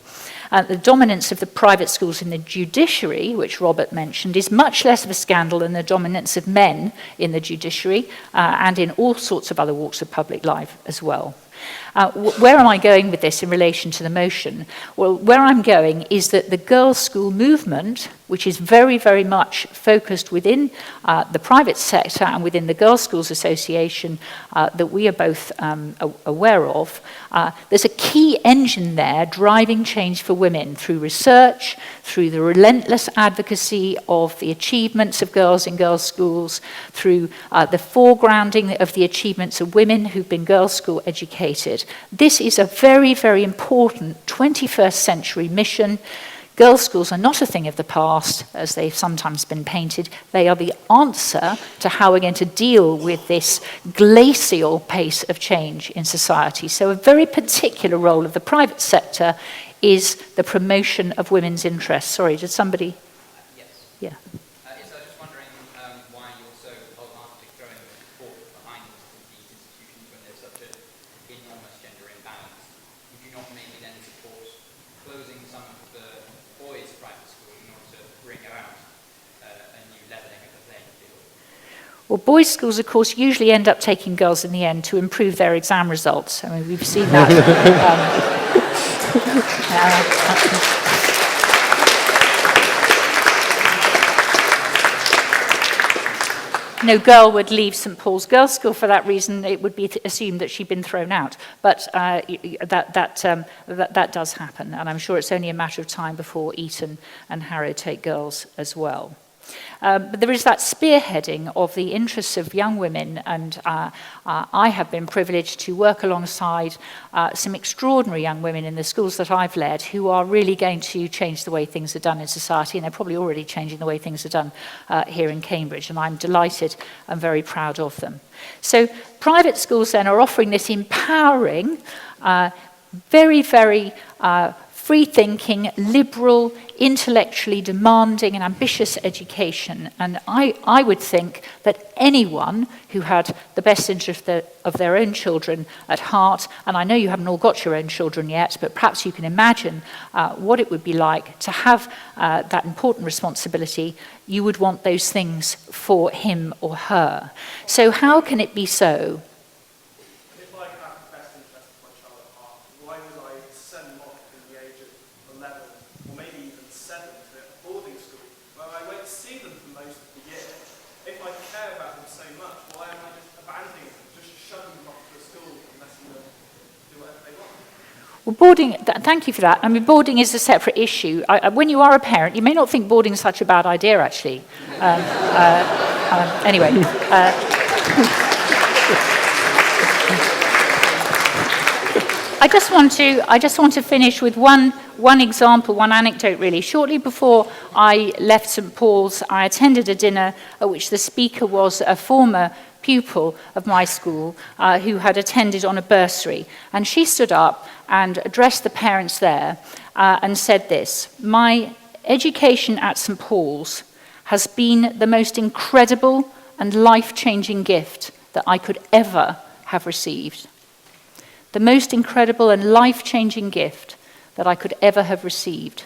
The dominance of the private schools in the judiciary, which Robert mentioned, is much less of a scandal than the dominance of men in the judiciary and in all sorts of other walks of public life as well. Where am I going with this in relation to the motion? Well, where I'm going is that the girls' school movement, which is very, very much focused within the private sector and within the Girls' Schools Association that we are both aware of, there's a key engine there driving change for women through research, through the relentless advocacy of the achievements of girls in girls' schools, through the foregrounding of the achievements of women who've been girls' school educated. This is a very, very important 21st century mission. Girls' schools are not a thing of the past, as they've sometimes been painted. They are the answer to how we're going to deal with this glacial pace of change in society. So a very particular role of the private sector is the promotion of women's interests. Sorry, did somebody? Yes. Yeah. Yes, I was just wondering why you're so wholeheartedly throwing the support behind these institutions when there's such an enormous gender imbalance. Would you not maybe then support closing some of the boys' private schools in order to bring about Well, boys' schools, of course, usually end up taking girls in the end to improve their exam results. I mean, we've seen that. No girl would leave St Paul's Girls' School for that reason. It would be assumed that she'd been thrown out. But that does happen, and I'm sure it's only a matter of time before Eton and Harrow take girls as well. But there is that spearheading of the interests of young women, and I have been privileged to work alongside some extraordinary young women in the schools that I've led who are really going to change the way things are done in society, and they're probably already changing the way things are done here in Cambridge, and I'm delighted and very proud of them. So private schools then are offering this empowering, very, very free-thinking, liberal, intellectually demanding and ambitious education. And I would think that anyone who had the best interest of their own children at heart, and I know you haven't all got your own children yet, but perhaps you can imagine what it would be like to have that important responsibility, you would want those things for him or her. So how can it be so? Well, boarding, thank you for that. I mean, boarding is a separate issue. When you are a parent, you may not think boarding is such a bad idea, actually. Anyway. I just want to finish with one example, one anecdote, really. Shortly before I left St Paul's, I attended a dinner at which the speaker was a former pupil of my school who had attended on a bursary. And she stood up and addressed the parents there and said this: "My education at St Paul's has been the most incredible and life-changing gift that I could ever have received. The most incredible and life-changing gift that I could ever have received.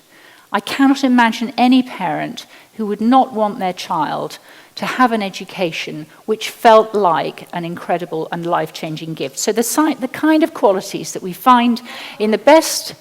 I cannot imagine any parent who would not want their child to have an education which felt like an incredible and life-changing gift." So the kind of qualities that we find in the best...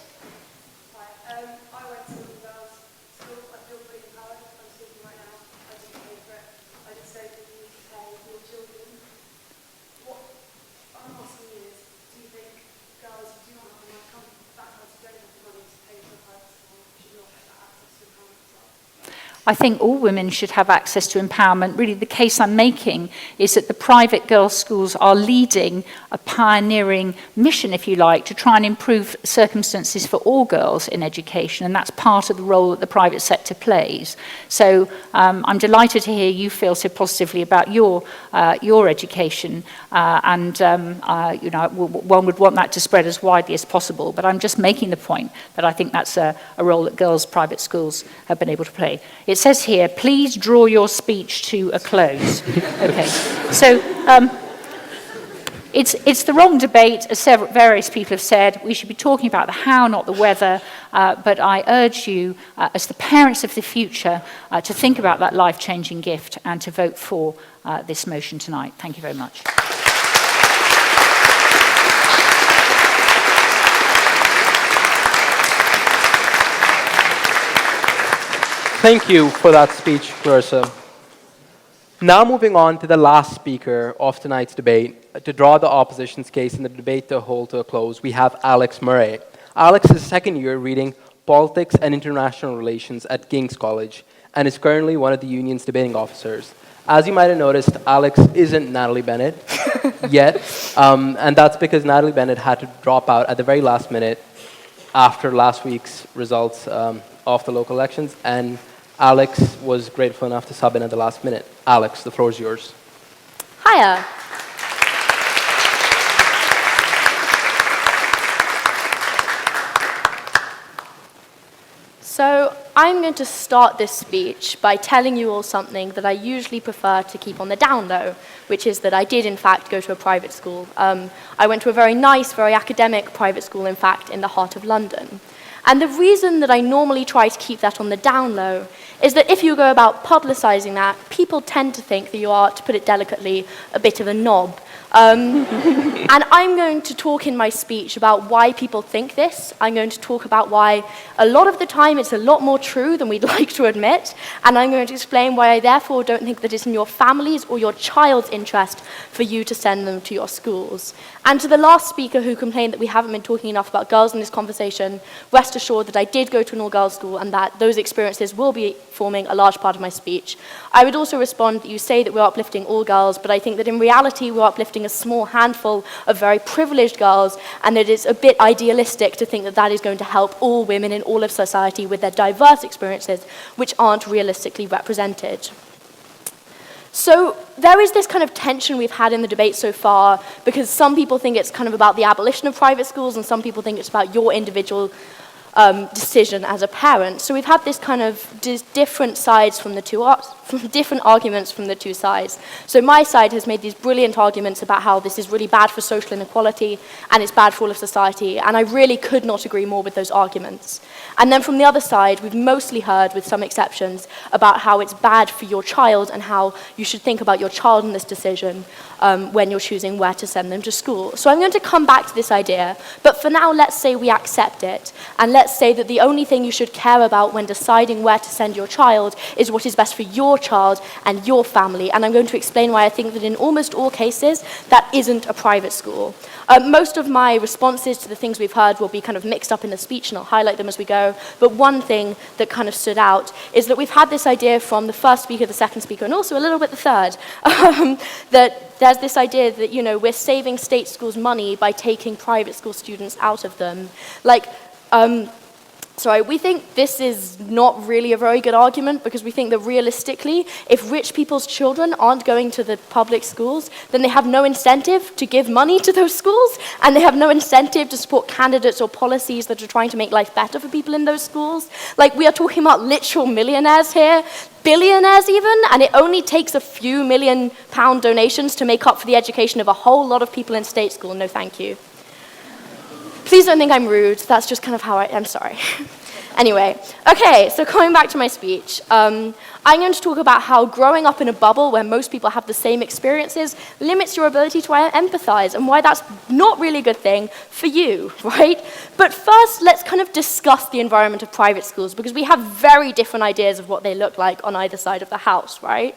I think all women should have access to empowerment. Really, the case I'm making is that the private girls' schools are leading a pioneering mission, if you like, to try and improve circumstances for all girls in education, and that's part of the role that the private sector plays. So I'm delighted to hear you feel so positively about your education, and you know, one would want that to spread as widely as possible, but I'm just making the point that I think that's a role that girls' private schools have been able to play. It says here, please draw your speech to a close. Okay, so it's the wrong debate, as various people have said. We should be talking about the how, not the whether, but I urge you, as the parents of the future, to think about that life-changing gift and to vote for this motion tonight. Thank you very much. Thank you for that speech, Clarissa. Now moving on to the last speaker of tonight's debate. To draw the opposition's case and the debate to hold to a close, we have Alex Murray. Alex is second year reading Politics and International Relations at King's College and is currently one of the union's debating officers. As you might have noticed, Alex isn't Natalie Bennett yet, and that's because Natalie Bennett had to drop out at the very last minute after last week's results of the local elections, and Alex was grateful enough to sub in at the last minute. Alex, the floor is yours. Hiya. So I'm going to start this speech by telling you all something that I usually prefer to keep on the down low, which is that I did in fact go to a private school. I went to a very nice, very academic private school, in fact, in the heart of London. And the reason that I normally try to keep that on the down low is that if you go about publicising that, people tend to think that you are, to put it delicately, a bit of a knob. And I'm going to talk in my speech about why people think this. I'm going to talk about why a lot of the time it's a lot more true than we'd like to admit, and I'm going to explain why I therefore don't think that it's in your family's or your child's interest for you to send them to your schools. And to the last speaker who complained that we haven't been talking enough about girls in this conversation, rest assured that I did go to an all-girls school and that those experiences will be forming a large part of my speech. I would also respond that you say that we're uplifting all girls, but I think that in reality we're uplifting a small handful of very privileged girls, and that it's a bit idealistic to think that that is going to help all women in all of society with their diverse experiences, which aren't realistically represented. So there is this kind of tension we've had in the debate so far, because some people think it's kind of about the abolition of private schools, and some people think it's about your individual decision as a parent. So we've had this kind of different sides from the different arguments from the two sides. So my side has made these brilliant arguments about how this is really bad for social inequality and it's bad for all of society, and I really could not agree more with those arguments. And then from the other side, we've mostly heard, with some exceptions, about how it's bad for your child and how you should think about your child in this decision when you're choosing where to send them to school. So I'm going to come back to this idea, but for now, let's say we accept it, and let's say that the only thing you should care about when deciding where to send your child is what is best for your child and your family. And I'm going to explain why I think that in almost all cases, that isn't a private school. Most of my responses to the things we've heard will be kind of mixed up in the speech, and I'll highlight them as we go. But one thing that kind of stood out is that we've had this idea from the first speaker, the second speaker, and also a little bit the third, that there's this idea that, you know, we're saving state schools money by taking private school students out of them. We think this is not really a very good argument, because we think that realistically, if rich people's children aren't going to the public schools, then they have no incentive to give money to those schools, and they have no incentive to support candidates or policies that are trying to make life better for people in those schools. Like, we are talking about literal millionaires here, billionaires even, and it only takes a few £1 million donations to make up for the education of a whole lot of people in state school. No, thank you. Please don't think I'm rude. That's just kind of how I'm sorry. Anyway, okay, so coming back to my speech, I'm going to talk about how growing up in a bubble where most people have the same experiences limits your ability to empathize, and why that's not really a good thing for you, right? But first, let's kind of discuss the environment of private schools, because we have very different ideas of what they look like on either side of the house, right?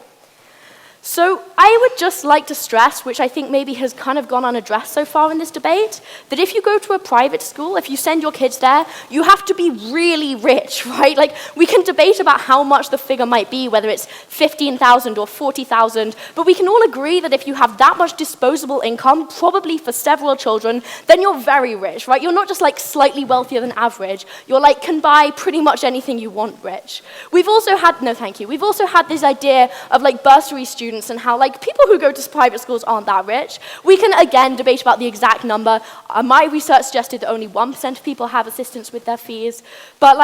So I would just like to stress, which I think maybe has kind of gone unaddressed so far in this debate, that if you go to a private school, if you send your kids there, you have to be really rich, right? Like, we can debate about how much the figure might be, whether it's 15,000 or 40,000, but we can all agree that if you have that much disposable income, probably for several children, then you're very rich, right? You're not just like slightly wealthier than average, you're like can buy pretty much anything you want rich. We've also had, no thank you, we've also had this idea of like bursary students and how like people who go to private schools aren't that rich. We can again debate about the exact number. My research suggested that only 1% of people have assistance with their fees, but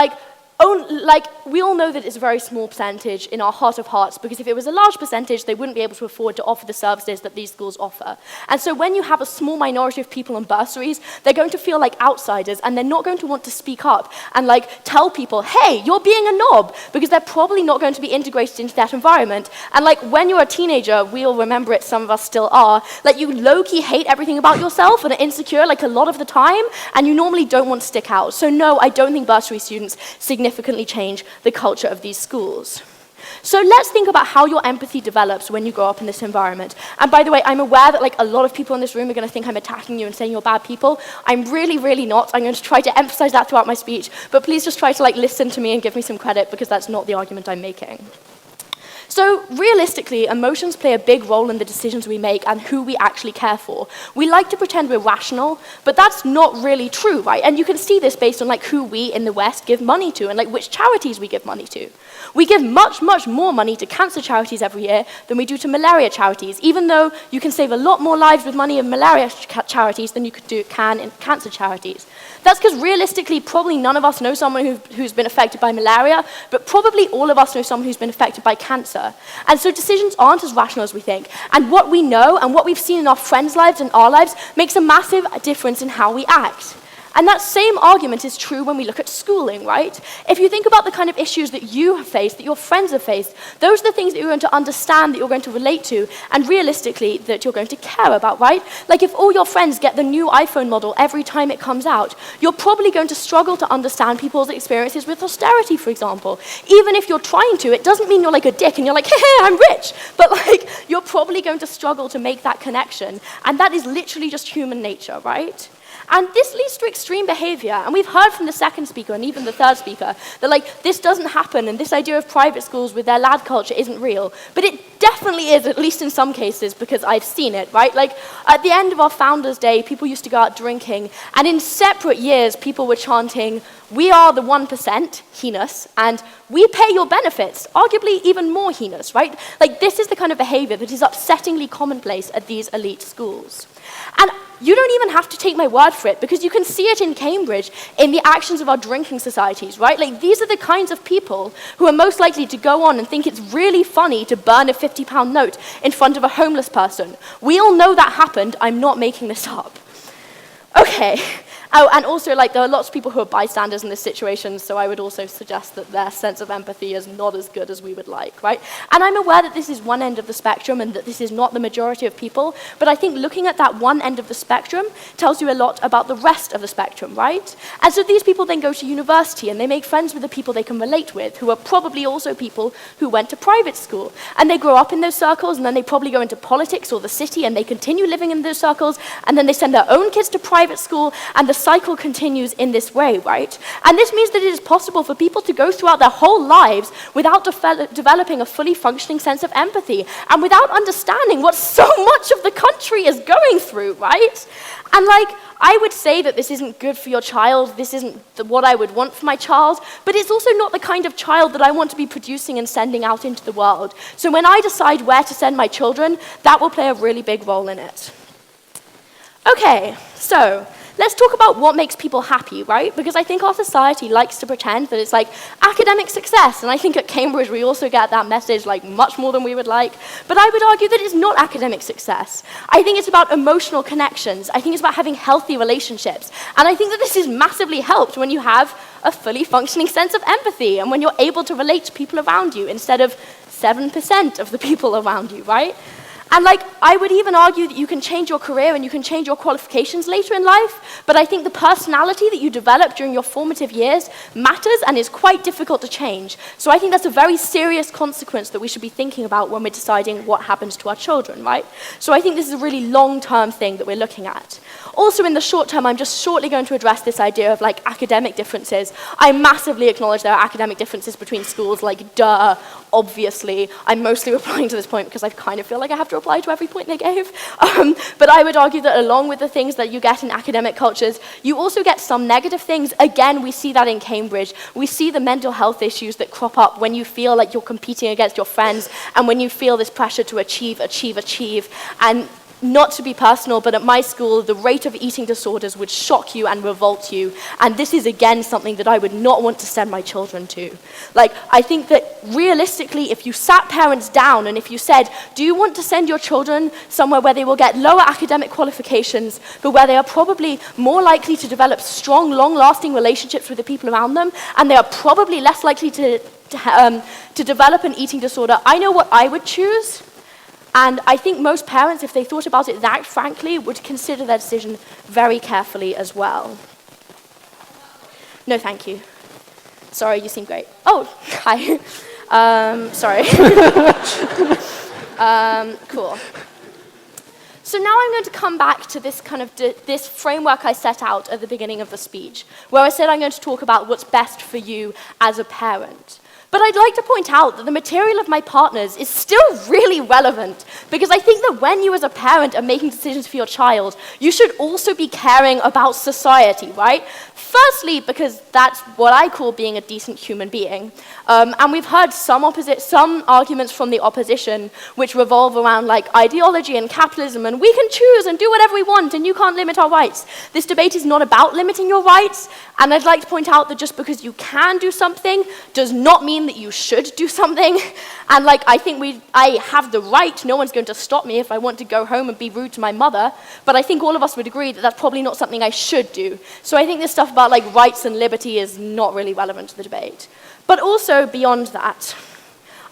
we all know that it's a very small percentage in our heart of hearts, because if it was a large percentage, they wouldn't be able to afford to offer the services that these schools offer. And so when you have a small minority of people on bursaries, they're going to feel like outsiders, and they're not going to want to speak up and like tell people, hey, you're being a knob, because they're probably not going to be integrated into that environment. And like when you're a teenager, we'll remember it, some of us still are, like you low-key hate everything about yourself and are insecure like a lot of the time, and you normally don't want to stick out. So no, I don't think bursary students significantly change the culture of these schools. So let's think about how your empathy develops when you grow up in this environment. And by the way, I'm aware that like a lot of people in this room are going to think I'm attacking you and saying you're bad people. I'm really, really not. I'm going to try to emphasize that throughout my speech, but please just try to like listen to me and give me some credit, because that's not the argument I'm making. So realistically, emotions play a big role in the decisions we make and who we actually care for. We like to pretend we're rational, but that's not really true, right? And you can see this based on like who we in the West give money to and like which charities we give money to. We give much, much more money to cancer charities every year than we do to malaria charities, even though you can save a lot more lives with money in malaria charities than you can in cancer charities. That's because realistically, probably none of us know someone who's been affected by malaria, but probably all of us know someone who's been affected by cancer. And so decisions aren't as rational as we think. And what we know and what we've seen in our friends' lives and our lives makes a massive difference in how we act. And that same argument is true when we look at schooling, right? If you think about the kind of issues that you have faced, that your friends have faced, those are the things that you're going to understand, that you're going to relate to, and realistically, that you're going to care about, right? Like if all your friends get the new iPhone model every time it comes out, you're probably going to struggle to understand people's experiences with austerity, for example. Even if you're trying to, it doesn't mean you're like a dick and you're like, hey, I'm rich. But like, you're probably going to struggle to make that connection. And that is literally just human nature, right? And this leads to extreme behavior. And we've heard from the second speaker and even the third speaker that like this doesn't happen and this idea of private schools with their lad culture isn't real. But it definitely is, at least in some cases, because I've seen it, right? Like at the end of our Founders' Day, people used to go out drinking. And in separate years, people were chanting, we are the 1%, heinous, and we pay your benefits, arguably even more heinous, right? Like this is the kind of behavior that is upsettingly commonplace at these elite schools. And you don't even have to take my word for it, because you can see it in Cambridge in the actions of our drinking societies, right? Like, these are the kinds of people who are most likely to go on and think it's really funny to burn a £50 note in front of a homeless person. We all know that happened. I'm not making this up. Okay. Oh, and also, like, there are lots of people who are bystanders in this situation, so I would also suggest that their sense of empathy is not as good as we would like, right? And I'm aware that this is one end of the spectrum and that this is not the majority of people, but I think looking at that one end of the spectrum tells you a lot about the rest of the spectrum, right? And so these people then go to university and they make friends with the people they can relate with, who are probably also people who went to private school. And they grow up in those circles, and then they probably go into politics or the city, and they continue living in those circles, and then they send their own kids to private school, and the cycle continues in this way, right? And this means that it is possible for people to go throughout their whole lives without developing a fully functioning sense of empathy and without understanding what so much of the country is going through, right? And like, I would say that this isn't good for your child, this isn't what I would want for my child, but it's also not the kind of child that I want to be producing and sending out into the world. So when I decide where to send my children, that will play a really big role in it. Okay, so let's talk about what makes people happy, right? Because I think our society likes to pretend that it's like academic success, and I think at Cambridge we also get that message like much more than we would like. But I would argue that it's not academic success. I think it's about emotional connections. I think it's about having healthy relationships. And I think that this is massively helped when you have a fully functioning sense of empathy and when you're able to relate to people around you instead of 7% of the people around you, right? And like, I would even argue that you can change your career and you can change your qualifications later in life, but I think the personality that you develop during your formative years matters and is quite difficult to change. So I think that's a very serious consequence that we should be thinking about when we're deciding what happens to our children, right? So I think this is a really long-term thing that we're looking at. Also, in the short term, I'm just shortly going to address this idea of like academic differences. I massively acknowledge there are academic differences between schools, like duh, obviously. I'm mostly replying to this point because I kind of feel like I have to reply to every point they gave. But I would argue that along with the things that you get in academic cultures, you also get some negative things. Again, we see that in Cambridge. We see the mental health issues that crop up when you feel like you're competing against your friends and when you feel this pressure to achieve. And not to be personal, but at my school, the rate of eating disorders would shock you and revolt you. And this is, again, something that I would not want to send my children to. Like, I think that realistically, if you sat parents down and if you said, do you want to send your children somewhere where they will get lower academic qualifications, but where they are probably more likely to develop strong, long-lasting relationships with the people around them, and they are probably less likely to develop an eating disorder, I know what I would choose. And I think most parents, if they thought about it that frankly, would consider their decision very carefully as well. No, thank you. Sorry, you seem great. Oh, hi. Sorry. Cool. So now I'm going to come back to this kind of this framework I set out at the beginning of the speech, where I said I'm going to talk about what's best for you as a parent. But I'd like to point out that the material of my partners is still really relevant, because I think that when you as a parent are making decisions for your child, you should also be caring about society, right? Firstly, because that's what I call being a decent human being. And we've heard some arguments from the opposition which revolve around like ideology and capitalism, and we can choose and do whatever we want, and you can't limit our rights. This debate is not about limiting your rights, And I'd like to point out that just because you can do something does not mean that you should do something. And like, I think I have the right, no one's going to stop me if I want to go home and be rude to my mother, but I think all of us would agree that that's probably not something I should do. So I think this stuff about like rights and liberty is not really relevant to the debate. But also beyond that,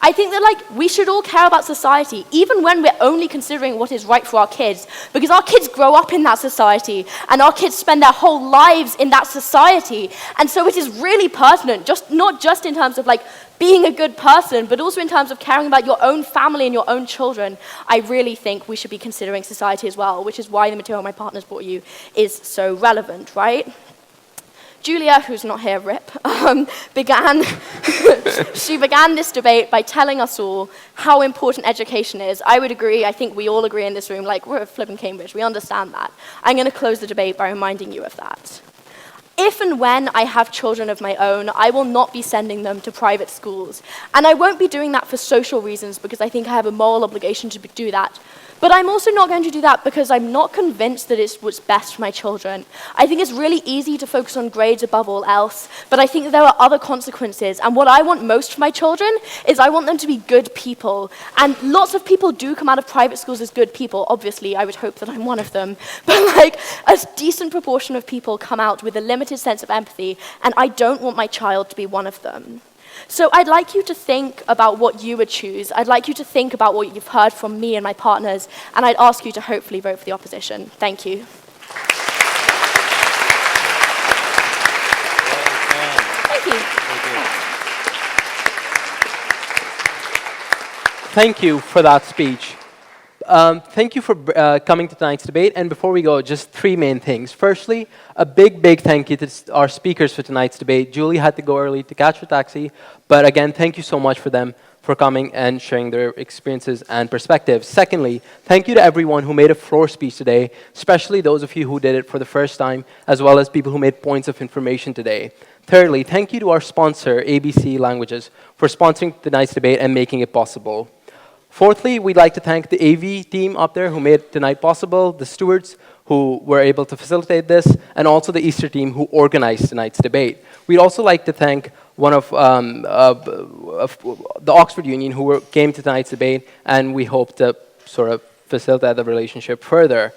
I think that like we should all care about society, even when we're only considering what is right for our kids, because our kids grow up in that society, and our kids spend their whole lives in that society. And so it is really pertinent, not just in terms of like being a good person, but also in terms of caring about your own family and your own children. I really think we should be considering society as well, which is why the material my partner's brought you is so relevant, right? Julia, who's not here, RIP, began this debate by telling us all how important education is. I would agree, I think we all agree in this room, like we're at flipping Cambridge, we understand that. I'm going to close the debate by reminding you of that. If and when I have children of my own, I will not be sending them to private schools. And I won't be doing that for social reasons, because I think I have a moral obligation to do that. But I'm also not going to do that because I'm not convinced that it's what's best for my children. I think it's really easy to focus on grades above all else, but I think that there are other consequences. And what I want most for my children is I want them to be good people. And lots of people do come out of private schools as good people. Obviously, I would hope that I'm one of them. But like, a decent proportion of people come out with a limited sense of empathy, and I don't want my child to be one of them. So I'd like you to think about what you would choose. I'd like you to think about what you've heard from me and my partners, and I'd ask you to hopefully vote for the opposition. Thank you. Thank you. Thank you for that speech. Thank you for coming to tonight's debate. And before we go, just three main things. Firstly, a big thank you to our speakers for tonight's debate. Julie had to go early to catch her taxi, but again, thank you so much for them for coming and sharing their experiences and perspectives. Secondly, thank you to everyone who made a floor speech today, especially those of you who did it for the first time, as well as people who made points of information today. Thirdly, thank you to our sponsor, ABC Languages, for sponsoring tonight's debate and making it possible. Fourthly, we'd like to thank the AV team up there who made tonight possible, the stewards who were able to facilitate this, and also the Easter team who organized tonight's debate. We'd also like to thank one of the Oxford Union who came to tonight's debate, and we hope to sort of facilitate the relationship further.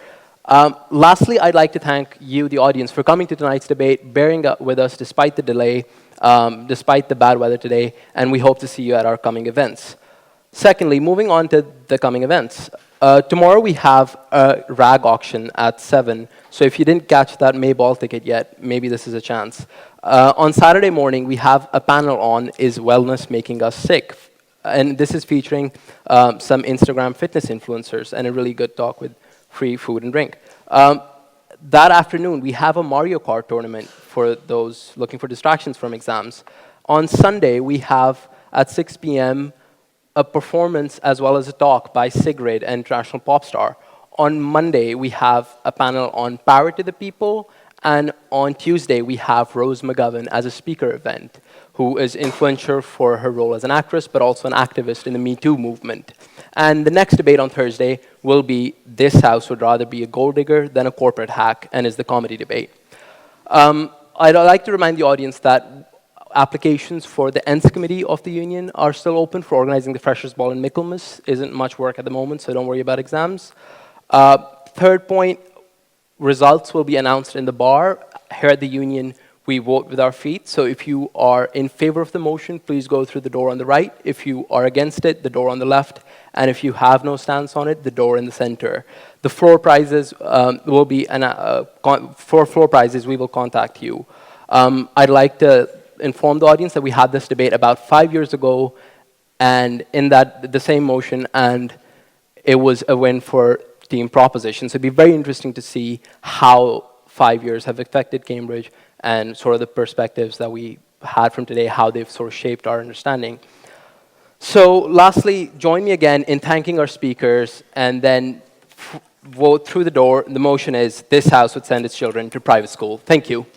Lastly, I'd like to thank you, the audience, for coming to tonight's debate, bearing up with us despite the delay, despite the bad weather today, and we hope to see you at our coming events. Secondly, moving on to the coming events. Tomorrow we have a rag auction at 7, so if you didn't catch that May Ball ticket yet, maybe this is a chance. On Saturday morning, we have a panel on Is Wellness Making Us Sick? And this is featuring some Instagram fitness influencers and a really good talk with free food and drink. That afternoon, we have a Mario Kart tournament for those looking for distractions from exams. On Sunday, we have at 6 p.m. a performance as well as a talk by Sigrid, an international pop star. On Monday, we have a panel on Power to the People, and on Tuesday, we have Rose McGovern as a speaker event, who is influential for her role as an actress, but also an activist in the Me Too movement. And the next debate on Thursday will be This House Would Rather Be a Gold Digger Than a Corporate Hack, and is the comedy debate. I'd like to remind the audience that applications for the ENDS committee of the union are still open for organizing the Freshers' Ball in Michaelmas. Isn't much work at the moment, so don't worry about exams. Third point, results will be announced in the bar. Here at the union, we vote with our feet. So if you are in favor of the motion, please go through the door on the right. If you are against it, the door on the left. And if you have no stance on it, the door in the center. The floor prizes will be, for floor prizes, we will contact you. I'd like to inform the audience that we had this debate about 5 years ago, and in that, the same motion, and it was a win for Team Proposition. So it'd be very interesting to see how 5 years have affected Cambridge and sort of the perspectives that we had from today, how they've sort of shaped our understanding. So lastly, join me again in thanking our speakers, and then vote through the door. The motion is this house would send its children to private school. Thank you.